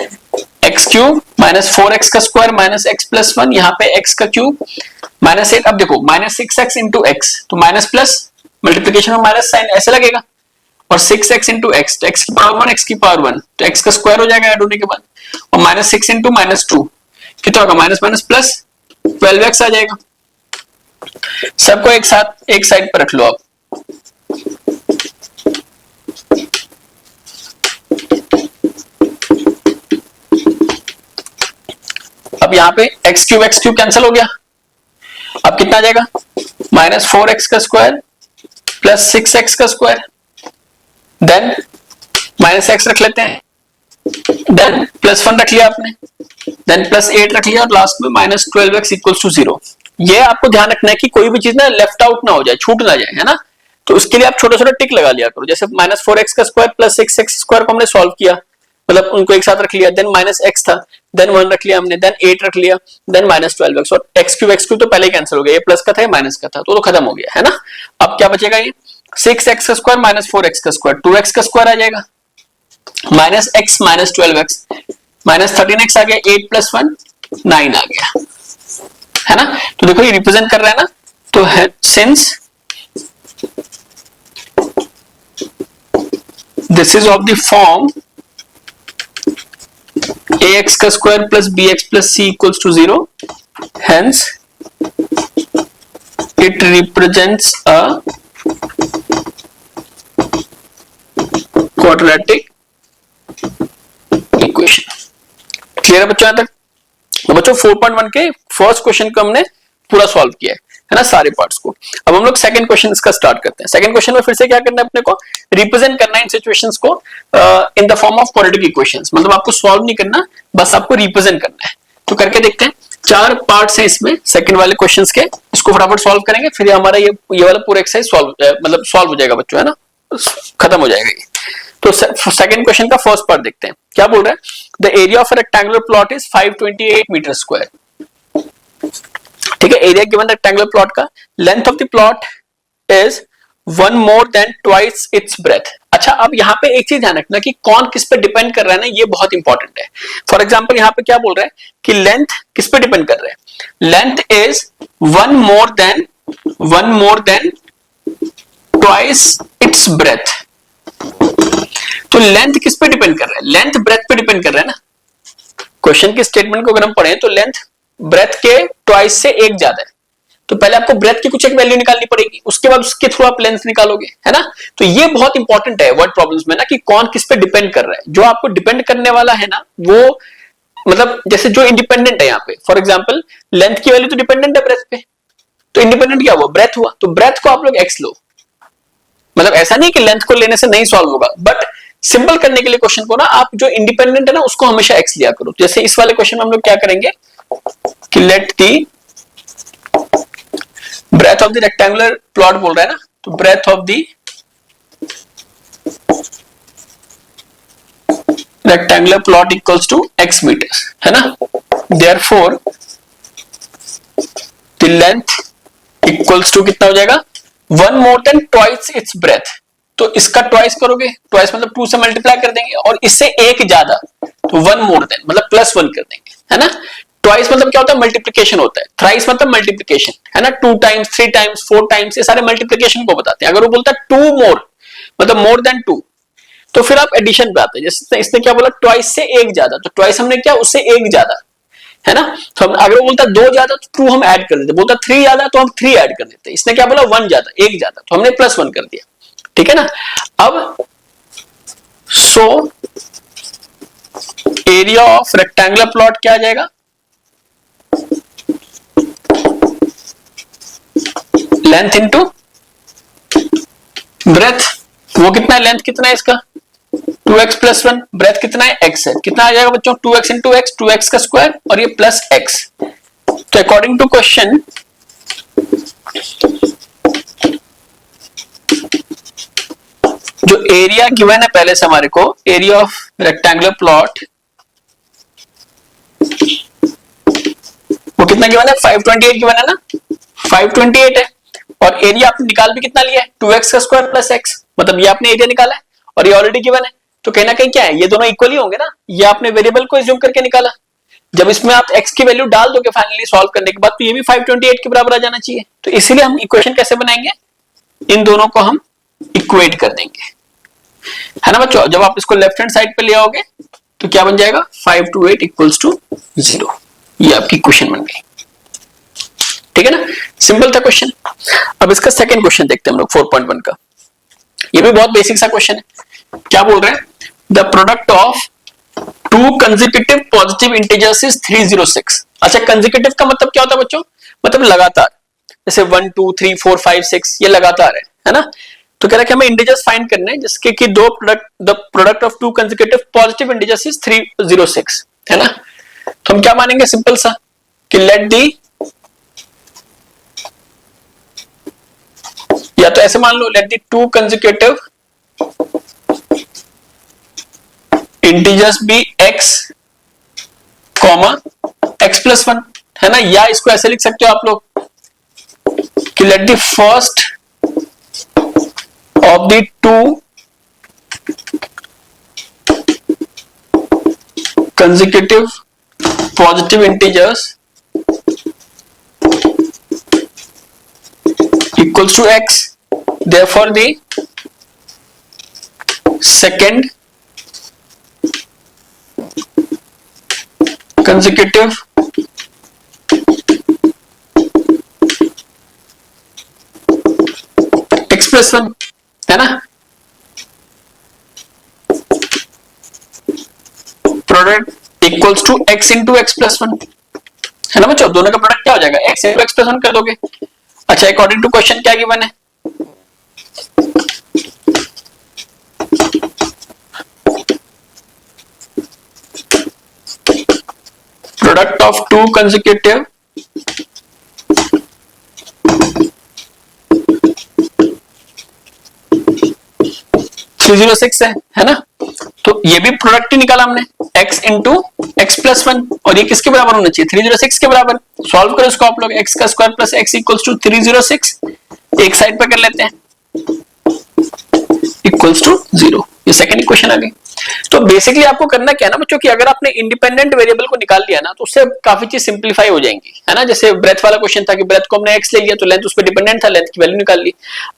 x क्यूब माइनस 4x का स्क्वायर माइनस x प्लस 1, यहाँ पे x का क्यूब माइनस 8। अब देखो माइनस 6x इंटू x, तो माइनस प्लस मल्टीप्लीकेशन में माइनस साइन ऐसे लगेगा, और 6x इंटू x, तो x की पावर 1 x की पावर 1, तो x का स्क्वायर हो जाएगा ऐड होने के बाद, और माइनस 6 इंटू माइनस 2 कितना होगा? माइनस माइनस प्लस 12x आ जाएगा। सबको एक साथ एक साइड पर रख लो आप। अब यहाँ पे एक्स क्यूब कैंसिल हो गया। अब कितना आ जाएगा? माइनस 4x का स्क्वायर प्लस 6x का स्क्वायर, देन माइनस x रख लेते हैं, देन प्लस 1 रख लिया आपने, देन प्लस 8 रख लिया, और लास्ट में माइनस 12x इक्वल्स टू 0। ये आपको ध्यान रखना है कि कोई भी चीज ना लेफ्ट आउट ना हो जाए, छूट ना जाए, है ना? तो उसके लिए आप छोटा छोटा टिक लगा लिया करो। जैसे माइनस 4x का स्क्वायर प्लस 6x स्क्वायर को हमने सॉल्व किया, मतलब उनको एक साथ रख लिया, देन माइनस x था, देन 1 रख लिया हमने, देन 8 रख लिया, देन माइनस 12x, और x क्यूब तो पहले ही कैंसिल हो गया, ये प्लस का था ये माइनस का था, तो खत्म हो गया, है ना? अब क्या बचेगा? ये 6x का स्क्वायर माइनस 4x का स्क्वायर, 2x का स्क्वायर आ जाएगा, minus x minus 12x, minus 13x आ गया, 8 प्लस 1 9 आ गया, है ना? तो देखो ये रिप्रेजेंट कर रहा है ना, तो since this is of the form ax का square plus bx plus c equals to 0, hence it represents a quadratic equation। Clear है बच्चों? यहां तक तो बच्चों 4.1 के फर्स्ट क्वेश्चन को हमने पूरा सॉल्व किया है ना, सारे पार्ट्स को। अब हम लोग सेकंड क्वेश्चन इसका स्टार्ट करते हैं। सेकंड क्वेश्चन में फिर से क्या करना है अपने को? रिप्रेजेंट करना है इन सिचुएशंस को in the form of quadratic equations, मतलब आपको सॉल्व नहीं करना, बस आपको रिप्रेजेंट करना है। तो करके देखते हैं। 4 पार्ट्स हैं इसमें सेकंड वाले क्वेश्चंस के, इसको फटाफट सॉल्व करेंगे, फिर हमारा ये वाला पूरा एक्सरसाइज सॉल्व मतलब सॉल्व हो जाएगा बच्चों, है ना, खत्म हो जाएगा ये। तो सेकंड क्वेश्चन का फर्स्ट पार्ट देखते हैं, क्या बोल रहा है? The area of a rectangular plot is 528 metre square. ठीक है, एरिया गिवन रेक्टेंगुलर प्लॉट का, length of the plot is 1 more than twice its breadth. अच्छा, अब यहाँ पे एक चीज ध्यान रखना कि कौन किस पे डिपेंड कर रहा है ना, ये बहुत इंपॉर्टेंट है। फॉर एग्जांपल यहाँ पे क्या बोल रहा है कि लेंथ किस पे डिपेंड कर रहा है? Length is 1 more than twice its breadth. तो लेंथ किस पे डिपेंड कर रहा है? लेंथ ब्रेथ पे डिपेंड कर रहा है ना। क्वेश्चन के स्टेटमेंट को अगर हम पढ़ें तो लेंथ ब्रेथ के ट्वाइस से एक ज्यादा है, तो पहले आपको ब्रेथ की कुछ एक वैल्यू निकालनी पड़ेगी, उसके बाद उसके थ्रू आप लेंथ निकालोगे, है ना। तो ये बहुत इंपॉर्टेंट है वर्ड प्रॉब्लम्स में ना, कि कौन किस पे डिपेंड कर रहा है। जो आपको डिपेंड करने वाला है ना, वो मतलब जैसे जो इंडिपेंडेंट है यहाँ पे, फॉर एग्जाम्पल लेंथ की वैल्यू तो डिपेंडेंट है ब्रेथ पे, तो इंडिपेंडेंट क्या हुआ? ब्रेथ हुआ। तो ब्रेथ को आप लोग एक्स लो, मतलब ऐसा नहीं कि लेंथ को लेने से नहीं सॉल्व होगा, बट सिंपल करने के लिए क्वेश्चन को ना आप जो इंडिपेंडेंट है ना उसको हमेशा एक्स लिया करो। जैसे इस वाले क्वेश्चन में हम लोग क्या करेंगे कि let the breadth of the rectangular plot बोल रहा है ना, तो breadth of the rectangular plot equals to x metre, है ना। Therefore the length equals to कितना हो जाएगा? 1 more than twice its breadth. तो इसका ट्वाइस करोगे, ट्वाइस मतलब 2 से मल्टीप्लाई कर देंगे, और इससे एक ज्यादा तो 1 मोर देन मतलब +1 कर देंगे, है ना। ट्वाइस मतलब क्या होता है? मल्टीप्लिकेशन होता है। थ्राइस मतलब मल्टीप्लिकेशन, है ना। 2 टाइम्स 3 टाइम्स 4 टाइम्स, ये सारे मल्टीप्लिकेशन को बताते हैं। अगर वो बोलता है 2 मोर मतलब मोर देन 2, तो फिर आप एडिशन पे आते हैं। जैसे इसने क्या बोला? ट्वाइस से एक ज्यादा, तो ट्वाइस हमने क्या उससे एक ज्यादा, है ना। तो हम अगर वो बोलता 2 ज्यादा तो 2 हम ऐड कर देते, बोलता 3 ज्यादा तो हम 3 ऐड कर देते। इसने क्या बोला 1 ज्यादा, 1 ज्यादा, तो हमने +1 कर दिया, ठीक है ना। अब so area of rectangular plot क्या आ जाएगा, लेंथ इंटू ब्रेथ। वो कितना है, लेंथ कितना है इसका 2x + 1, ब्रेथ कितना है x है, कितना आ जाएगा बच्चों 2x × x, 2x का स्क्वायर और ये प्लस x। तो अकॉर्डिंग टू क्वेश्चन जो एरिया गिवन है पहले से हमारे को, एरिया ऑफ रेक्टेंगुलर प्लॉट वो कितना गिवन है 528 गिवन है ना, 528 है। और एरिया आपने निकाल भी कितना लिया है 2x का स्क्वायर प्लस x, मतलब ये आपने एरिया निकाला है और ये ऑलरेडी गिवन है। तो कहीं ना कहीं क्या है, ये दोनों इक्वल ही होंगे ना, ये आपने वेरिएबल को एज्यूम करके निकाला। जब इसमें आप x की वैल्यू डाल दोगे फाइनली सॉल्व करने के बाद, तो ये भी 528 के बराबर आ जाना चाहिए। तो इसीलिए हम इक्वेशन कैसे बनाएंगे, इन दोनों को हम इक्वेट कर देंगे, है ना बच्चों। जब आप इसको लेफ्ट हैंड साइड पे ले आओगे तो क्या बन जाएगा 528 = 0, ये आपकी इक्वेशन बन गई, ठीक है ना। सिंपल था क्वेश्चन। अब इसका सेकंड क्वेश्चन देखते हैं हम लोग 4.1 का। ये भी बहुत बेसिक सा क्वेश्चन है। क्या बोल रहे हैं, the product of 2 consecutive positive integers is 306। अच्छा, कंसेक्यूटिव का मतलब क्या होता है बच्चों, मतलब लगातार, जैसे 1 2 3 4 5 6 ये लगातार है ना। तो कह रहा है कि हमें इंटीजर्स फाइंड करने हैं जिसके कि the product of 2 consecutive positive integers is 306, है ना। तो हम क्या मानेंगे, सिंपल सा कि लेट दी, या तो ऐसे मान लो let the 2 consecutive integers be x, x + 1, है ना। या इसको ऐसे लिख सकते हो आप लोग कि let the first of the 2 consecutive positive integers equals to x, therefore the second consecutive x + 1, है ना। Product equals to x × x + 1, है ना बच्चों। दोनों का प्रोडक्ट क्या हो जाएगा x × x + 1 कर दोगे। अच्छा, अकॉर्डिंग टू क्वेश्चन क्या गिवन है, प्रोडक्ट ऑफ 2 consecutive (306) है ना। तो ये भी प्रोडक्ट ही निकाला हमने x × x + 1, और ये किसके बराबर होना चाहिए 306 के बराबर। सॉल्व करो इसको आप लोग, x का स्क्वायर प्लस x = 306, एक साइड पे कर लेते हैं, = 0। ये सेकंड इक्वेशन आ गई। तो बेसिकली आपको करना क्या है ना बच्चों कि अगर आपने इंडिपेंडेंट वेरिएबल को निकाल लिया ना तो उससे काफी चीज सिंप्लीफाई हो जाएंगी, है ना। जैसे ब्रेथ वाला क्वेश्चन था कि ब्रेथ को हमने x ले लिया तो लेंथ उस पर डिपेंडेंट था, लेंथ की वैल्यू निकाल ली।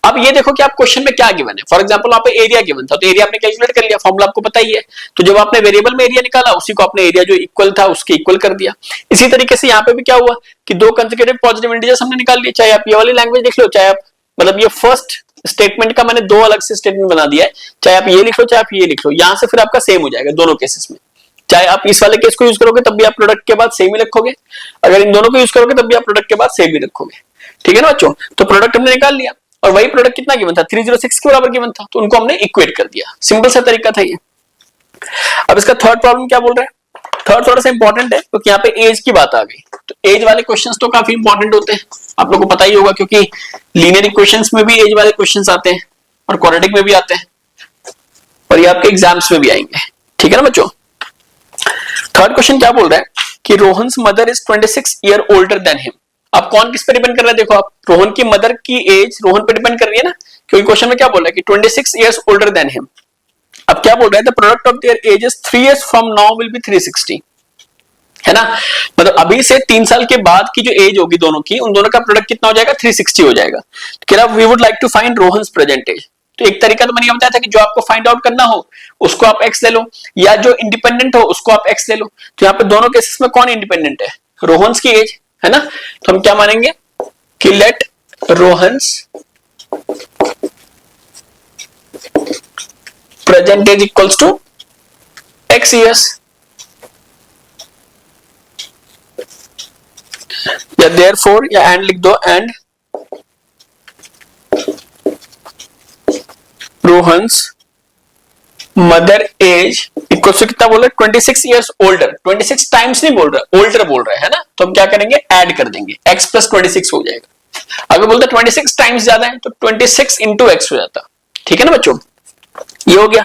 अब ये देखो कि आप क्वेश्चन में क्या गिवन है, फॉर एग्जांपल वहां पे एरिया गिवन था तो एरिया आपने कैलकुलेट कर लिया, फॉर्मूला आपको पता ही है। तो जब आपने वेरिएबल में एरिया निकाला उसी को आपने एरिया जो इक्वल था उसके इक्वल कर दिया। इसी तरीके से यहाँ पे भी क्या हुआ कि 2 कंसेक्यूटिव पॉजिटिव इंटीजर्स हमने निकाल लिए, चाहे आप ये वाली लैंग्वेज लिख लो, चाहे आप मतलब ये फर्स्ट स्टेटमेंट का मैंने 2 अलग से स्टेटमेंट बना दिया है, चाहे आप ये लिख लो चाहे आप ये लिख लो, यहां से फिर आपका सेम हो जाएगा दोनों केसेस में। चाहे आप इस वाले केस को यूज करोगे तब भी आप प्रोडक्ट के बाद सेम ही रखोगे, अगर इन दोनों को यूज करोगे तब भी आप प्रोडक्ट के बाद सेम ही रखोगे, ठीक है ना बच्चों। तो प्रोडक्ट हमने निकाल लिया और वही प्रोडक्ट कितना गिवन था 306 के बराबर गिवन था, तो उनको हमने इक्वेट कर दिया। सिंपल सा तरीका था ये। अब इसका थर्ड प्रॉब्लम क्या बोल रहे हैं, थर्ड थोड़ा सा इंपॉर्टेंट है क्योंकि यहाँ पे एज की बात आ गई। तो एज वाले क्वेश्चंस तो काफी इंपॉर्टेंट होते हैं, आप लोगों को पता ही होगा, क्योंकि लीनियर इक्वेशंस में भी एज वाले क्वेश्चंस आते हैं और क्वाड्रेटिक में भी आते हैं और ये आपके एग्जाम्स में भी आएंगे, ठीक है ना बच्चों। थर्ड क्वेश्चन क्या बोल रहा है कि Rohan's mother is 26 year older than him. अब कौन किस पे डिपेंड कर रहा है, देखो आप रोहन की मदर की एज रोहन पे डिपेंड कर रही है ना, क्योंकि क्वेश्चन में क्या बोल रहा है कि 26 ईयर्स ओल्डर देन हिम। अब क्या बोल रहा है, the product of their edges 3 years from now will be 360, है ना। मतलब अभी से 3 साल के बाद की जो एज होगी दोनों की, उन दोनों का प्रोडक्ट कितना हो जाएगा 360 हो जाएगा। कह रहा we would like to find Rohan's present age, तो एक तरीका तो मैंने ये बताया था कि जो आपको फाइंड आउट करना हो उसको आप x ले लो, या जो इंडिपेंडेंट हो उसको आप x ले लो। तो यहाँ पे दोनों केसेस में कौन इंडिपेंडेंट है? रोहन्स की एज है ना, तो हम क्या मानेंगे कि let Rohan's present age equals to x years, या therefore या एंड लिख दो, and Rohan's mother age equals to कितना बोल रहे? 26 ईयर्स ओल्डर। 26 टाइम्स नहीं बोल रहा, ओल्डर बोल रहा है ना, तो हम क्या करेंगे ऐड कर देंगे, x प्लस 26 हो जाएगा। अगर बोलते 26 टाइम्स ज्यादा है तो 26 इंटू एक्स हो जाता। ठीक है ना बच्चों, ये हो गया।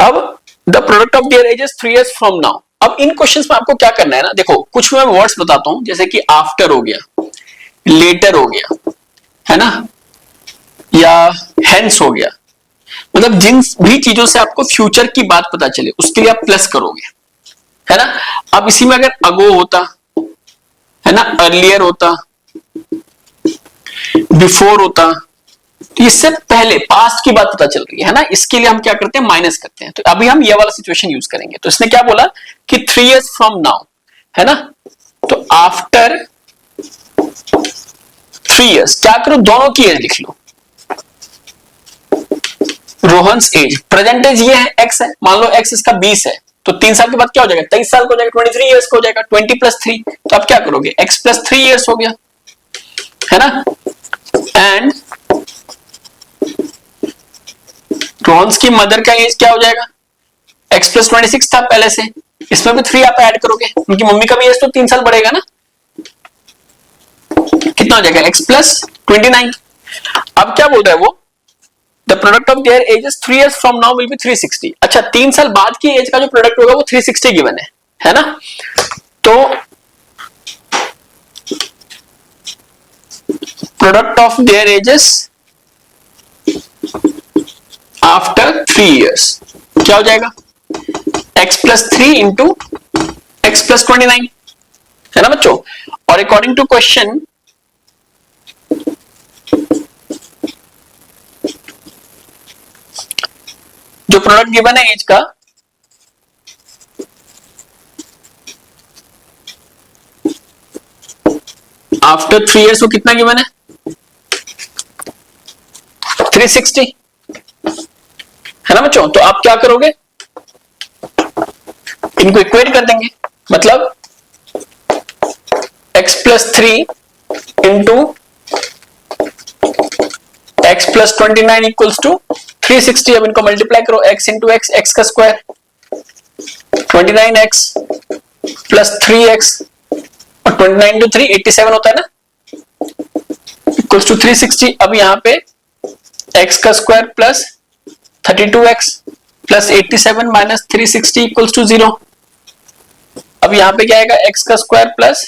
अब the product of their edges 3 years from now. अब इन क्वेश्चंस में आपको क्या करना है ना, देखो कुछ मैं वर्ड्स बताता हूं, जैसे कि आफ्टर हो गया, लेटर हो गया, है ना, या हेंस हो गया, मतलब जिन भी चीजों से आपको फ्यूचर की बात पता चले उसके लिए आप प्लस करोगे, है ना। अब इसी में अगर अगो होता, है ना, अर्लियर होता, बिफोर होता, तो इससे पहले पास्ट की बात पता चल रही है ना, इसके लिए हम क्या करते हैं माइनस करते हैं। तो अभी हम ये वाला सिचुएशन यूज करेंगे। तो इसने क्या बोला कि 3 इयर्स फ्रॉम नाउ, है ना, तो आफ्टर 3 इयर्स क्या करो, दोनों की एज लिख लो। रोहन्स एज, प्रेजेंट एज ये है x है, मान लो x इसका 20 है, तो 3 साल के बाद क्या हो जाएगा, 23 साल का हो जाएगा, 23 इयर्स का हो जाएगा, 20 प्लस 3, तो आप क्या करोगे x प्लस 3 इयर्स हो गया, है ना। एंड रोहन्स की मदर का एज क्या हो जाएगा, x प्लस 26 था पहले से, इसमें भी 3 आप ऐड करोगे, उनकी मम्मी का भी एज तो 3 साल बढ़ेगा ना, कितना हो जाएगा x प्लस 29। अब क्या बोल रहा है वो, the product of their edges 3 years from now will be 360। अच्छा 3 साल बाद की एज का जो प्रोडक्ट होगा वो 360 गिवन है ना। तो product of their edges after 3 years क्या हो जाएगा, x plus 3 into x plus 29, है ना बच्चों। और अकॉर्डिंग टू क्वेश्चन जो प्रोडक्ट गिवन है एज का, आफ्टर 3 इयर्स वो कितना गिवन है, 360, है ना बच्चों। तो आप क्या करोगे, इनको इक्वेट कर देंगे, मतलब x plus 3 into x plus 29 equals to 360। अब इनको मल्टीप्लाई करो, x इंटू एक्स, एक्स का स्क्वायर, 29x प्लस 3x, और 29 इंटू 3 87 होता है ना, इक्वल्स टू 360। अब यहाँ पे x का square plus 32x plus 87 minus 360 equals to 0। अब यहाँ पे क्या आएगा, x का square plus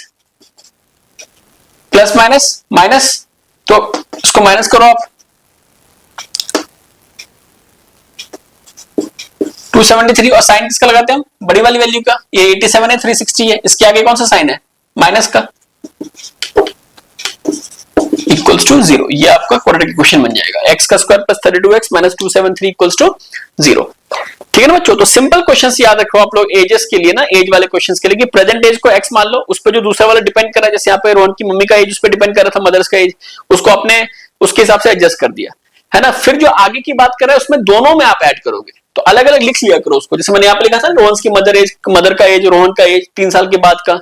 plus minus minus, तो इसको माइनस करो आप, 273, और साइन किसका लगाते हैं हम, बड़ी वाली वैल्यू का, ये 87 है, 360 है, इसके आगे कौन सा साइन है, माइनस का, इक्वल्स टू 0। ये आपका क्वाड्रेटिक इक्वेशन बन जाएगा, x का square plus 32x minus 273 equals to 0। ठीक है ना बच्चों। तो सिंपल क्वेश्चंस याद रखो आप लोग एजेस के लिए ना, एज वाले क्वेश्चंस के लिए, कि प्रेजेंट एज को x मान लो, उस पर जो दूसरा वाला डिपेंड कर रहा है, जैसे यहाँ पे रोहन की मम्मी का एज उस पर डिपेंड कर रहा था, मदर्स का एज, उसको आपने उसके हिसाब से एडजस्ट कर दिया, है ना। फिर जो आगे की बात कर रहा है उसमें दोनों में आप ऐड करोगे, तो अलग अलग लिख लिया करो उसको, जैसे मैंने यहाँ पे लिखा था रोहन की मदर का एज, रोहन का एज 3 साल के बाद का,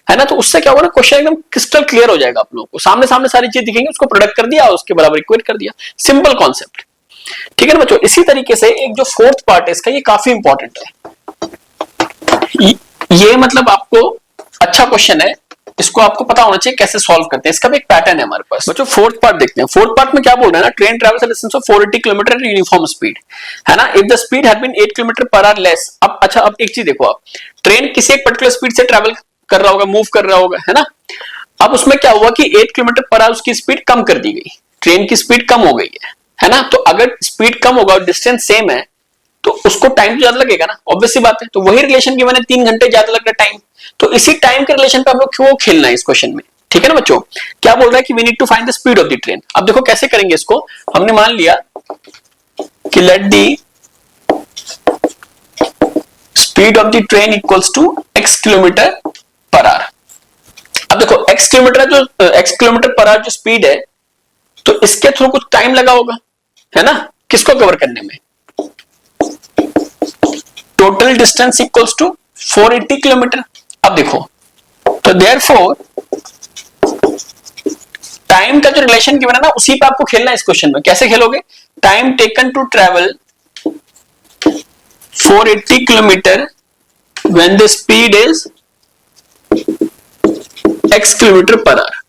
है ना। तो उससे क्या होगा ना, क्वेश्चन एकदम क्रिस्टल क्लियर हो जाएगा, आप लोगों को सामने सामने सारी चीज दिखेंगी, उसको प्रोडक्ट कर दिया, उसके बराबर इक्वेट कर दिया, सिंपल कॉन्सेप्ट। ठीक है ना बच्चों। इसी तरीके से एक जो फोर्थ पार्ट है इसका, ये काफी इंपॉर्टेंट है, ये मतलब आपको अच्छा क्वेश्चन है, इसको आपको पता होना चाहिए कैसे सॉल्व करते हैं, इसका भी एक पैटर्न है हमारे पास। बच्चों फोर्थ पार्ट देखते हैं। फोर्थ पार्ट में क्या बोल रहे हैं ना, train travels at distance of 480 kilometre at uniform speed, है ना, if the speed had been 8 kilometre per hour less. अब अच्छा, अब एक चीज देखो, आप ट्रेन किसी एक पर्टिकुलर स्पीड से ट्रेवल कर रहा होगा, मूव कर रहा होगा, है ना। अब उसमें क्या हुआ कि 8 किलोमीटर पर आवर उसकी स्पीड कम कर दी गई, ट्रेन की स्पीड कम हो गई है ना। तो अगर स्पीड कम होगा और डिस्टेंस सेम है तो उसको टाइम तो ज्यादा लगेगा ना, ऑब्वियस सी बात है। तो वही रिलेशन की मैंने 3 घंटे ज्यादा लग रहा है टाइम, तो इसी टाइम के रिलेशन पे हम लोग क्यों खेलना है इस क्वेश्चन में। ठीक है ना बच्चों। क्या बोल रहा है कि we need to find the speed of the train. अब देखो कैसे करेंगे इसको, हमने मान लिया कि let the speed of the train equals to x kilometre per hour. अब देखो x किलोमीटर पर आवर जो स्पीड है, तो इसके थ्रू कुछ टाइम लगा होगा, है ना, किसको कवर करने में। Total distance equals to 480 kilometre. अब देखो, तो देयरफॉर टाइम का जो रिलेशन गिवन है ना, उसी पे आपको खेलना है इस क्वेश्चन में। कैसे खेलोगे? Time taken to travel 480 kilometre when the speed is x kilometre per hour.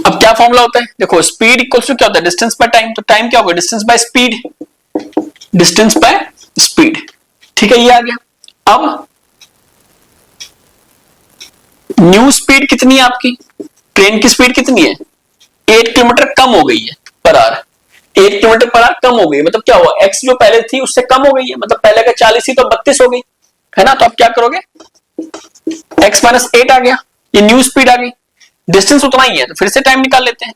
अब क्या फॉर्मूला होता है? देखो, स्पीड इक्वल्स टू क्या होता है? Distance by time. तो टाइम क्या होगा? Distance by speed, distance by speed. ठीक है, ये आ गया। अब न्यू स्पीड कितनी है आपकी? ट्रेन की स्पीड कितनी है? 8 किलोमीटर कम हो गई है per hour. 8 kilometre per hour कम हो गई, मतलब क्या हुआ? x जो पहले थी उससे कम हो गई है, मतलब पहले का 40 थी तो 32 हो गई, है ना। तो अब क्या करोगे? x माइनस 8 आ गया, ये न्यू स्पीड आ गई। डिस्टेंस उतना ही है, तो फिर से टाइम निकाल लेते हैं।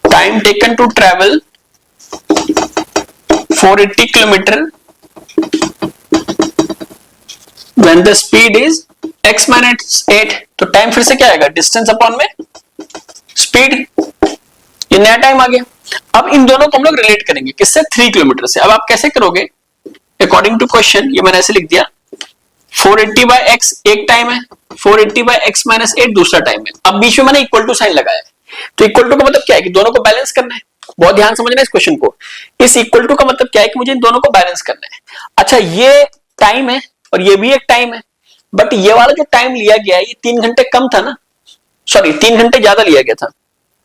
Time taken to travel 480 kilometre when the speed is x minus 8। तो टाइम फिर से क्या आएगा? डिस्टेंस अपॉन में स्पीड, ये नया टाइम आ गया। अब इन दोनों को हम लोग रिलेट करेंगे, किससे? 3 किलोमीटर से। अब आप कैसे करोगे? अकॉर्डिंग टू क्वेश्चन, ये मैंने ऐसे लिख दिया, 480 बाय x एक टाइम है, 480 बाय x माइनस 8 दूसरा टाइम है। अब बीच में मैंने इक्वल टू साइन लगाया है। तो इक्वल टू का मतलब क्या है? कि दोनों को बैलेंस करना है। बहुत ध्यान समझना इस क्वेश्चन को। इस इक्वल टू का मतलब क्या है? कि मुझे इन दोनों को बैलेंस करना है। अच्छा, ये टाइम है और ये भी एक टाइम है, बट ये वाला जो टाइम लिया गया है ये 3 घंटे कम था ना, सॉरी 3 घंटे ज्यादा लिया गया था।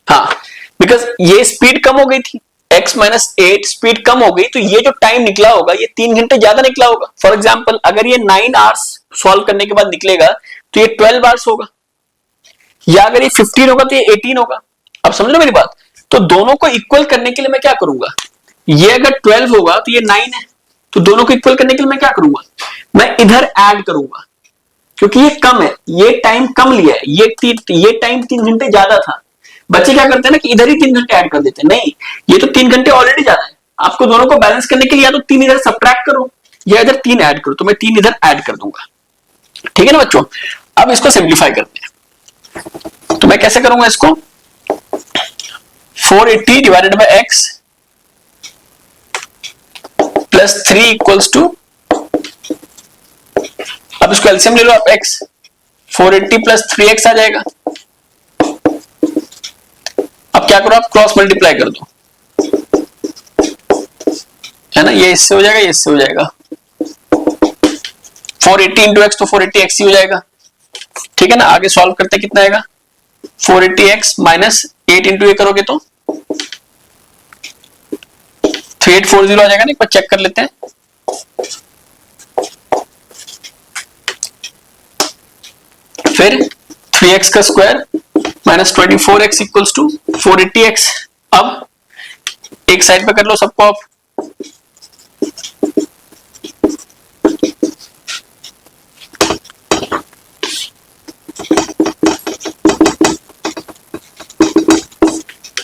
हाँ, बिकॉज ये स्पीड कम हो गई थी, x माइनस 8 स्पीड कम हो गई, तो ये जो टाइम निकला होगा ये 3 घंटे ज्यादा निकला होगा। फॉर एग्जाम्पल, अगर ये 9 आवर्स सॉल्व करने के बाद निकलेगा तो ये 12 आवर्स होगा, या अगर ये 15 होगा तो ये 18 होगा। अब समझ लो मेरी बात। तो दोनों को इक्वल करने के लिए मैं क्या करूंगा? ये अगर 12 होगा तो ये 9 है, तो दोनों को इक्वल करने के लिए मैं क्या करूंगा? मैं इधर ऐड करूंगा, क्योंकि ये कम है, ये टाइम कम लिया है, ये टाइम 3 घंटे ज्यादा था। बच्चे क्या करते हैं ना कि इधर ही 3 घंटे ऐड कर देते हैं। नहीं, ये तो 3 घंटे ऑलरेडी ज्यादा है। आपको दोनों को बैलेंस करने के लिए या तो 3 इधर सब्ट्रैक्ट करो या इधर 3 ऐड करो, तो मैं 3 इधर ऐड कर दूंगा। ठीक है ना बच्चों? अब इसको सिंप्लीफाई करते हैं। तो मैं कैसे करूंगा इसको? 480 divided by x plus 3 equals to, अब इसको एलसीएम ले लो आप, x 480 प्लस 3x आ जाएगा। अब क्या करो? आप क्रॉस मल्टीप्लाई कर दो, है ना। ये इससे हो जाएगा, ये इससे हो जाएगा। 480 इंटू एक्स तो 480x ही हो जाएगा। ठीक है ना। आगे सॉल्व करते कितना आएगा? 480x माइनस 8 इंटू ये करोगे तो 3840 आ जाएगा ना। एक बार चेक कर लेते हैं। फिर 3x का square minus 24x equals to 480x। अब एक साइड पे कर लो सबको आप।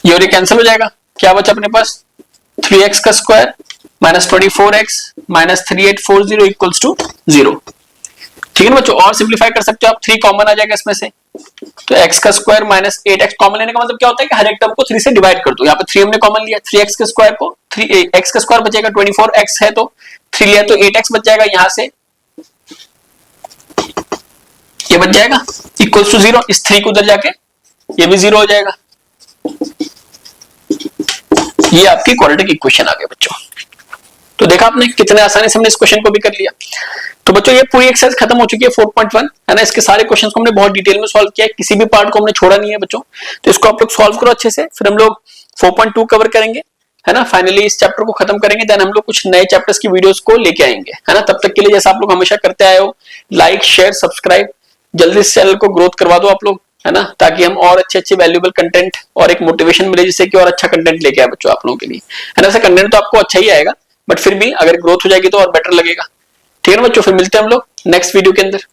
ये कैंसिल हो जाएगा। क्या बचा अपने पास? 3x का square minus 24x minus 3840 equals to 0। ठीक है ना बच्चों? और सिंप्लीफाई कर सकते हो आप, 3 कॉमन आ जाएगा इसमें से। तो x का स्क्वायर माइनस 8x कॉमन लेने का मतलब क्या होता है कि हर एक टर्म को 3 से डिवाइड कर दो। यहाँ पे 3 हमने कॉमन लिया, 3x के स्क्वायर को 3x का स्क्वायर बचेगा, 24x है तो 3 लिया तो 8x बच जाएगा। यहां से ये बच जाएगा इक्वल्स टू 0। इस 3 को उधर जाके ये भी 0 हो जाएगा। ये आपकी क्वाड्रेटिक इक्वेशन आ गया बच्चों। तो देखा आपने कितने आसानी से हमने इस क्वेश्चन को भी कर लिया। तो बच्चों ये पूरी एक्सरसाइज खत्म हो चुकी है 4.1, है ना। इसके सारे क्वेश्चंस को हमने बहुत डिटेल में सॉल्व किया है, किसी भी पार्ट को हमने छोड़ा नहीं है बच्चों। तो इसको आप लोग सॉल्व करो अच्छे से, फिर हम लोग 4.2 कवर करेंगे, है ना। फाइनली इस चैप्टर को खत्म करेंगे, देन हम लोग कुछ नए चैप्टर्स की वीडियोस को लेके आएंगे, है ना। तब तक के लिए जैसा आप लोग हमेशा करते आए हो, लाइक शेयर सब्सक्राइब, जल्दी इस चैनल को ग्रोथ करवा दो आप लोग, है ना, ताकि हम और अच्छे वैल्यूएबल कंटेंट और एक मोटिवेशन मिले जिससे कि और अच्छा कंटेंट लेके आए बच्चों आप लोगों के लिए, है ना। ऐसा कंटेंट तो आपको अच्छा ही आएगा, बट फिर भी अगर ग्रोथ हो जाएगी तो और बेटर लगेगा। ठीक है ना बच्चों? फिर मिलते हैं हम लोग नेक्स्ट वीडियो के अंदर।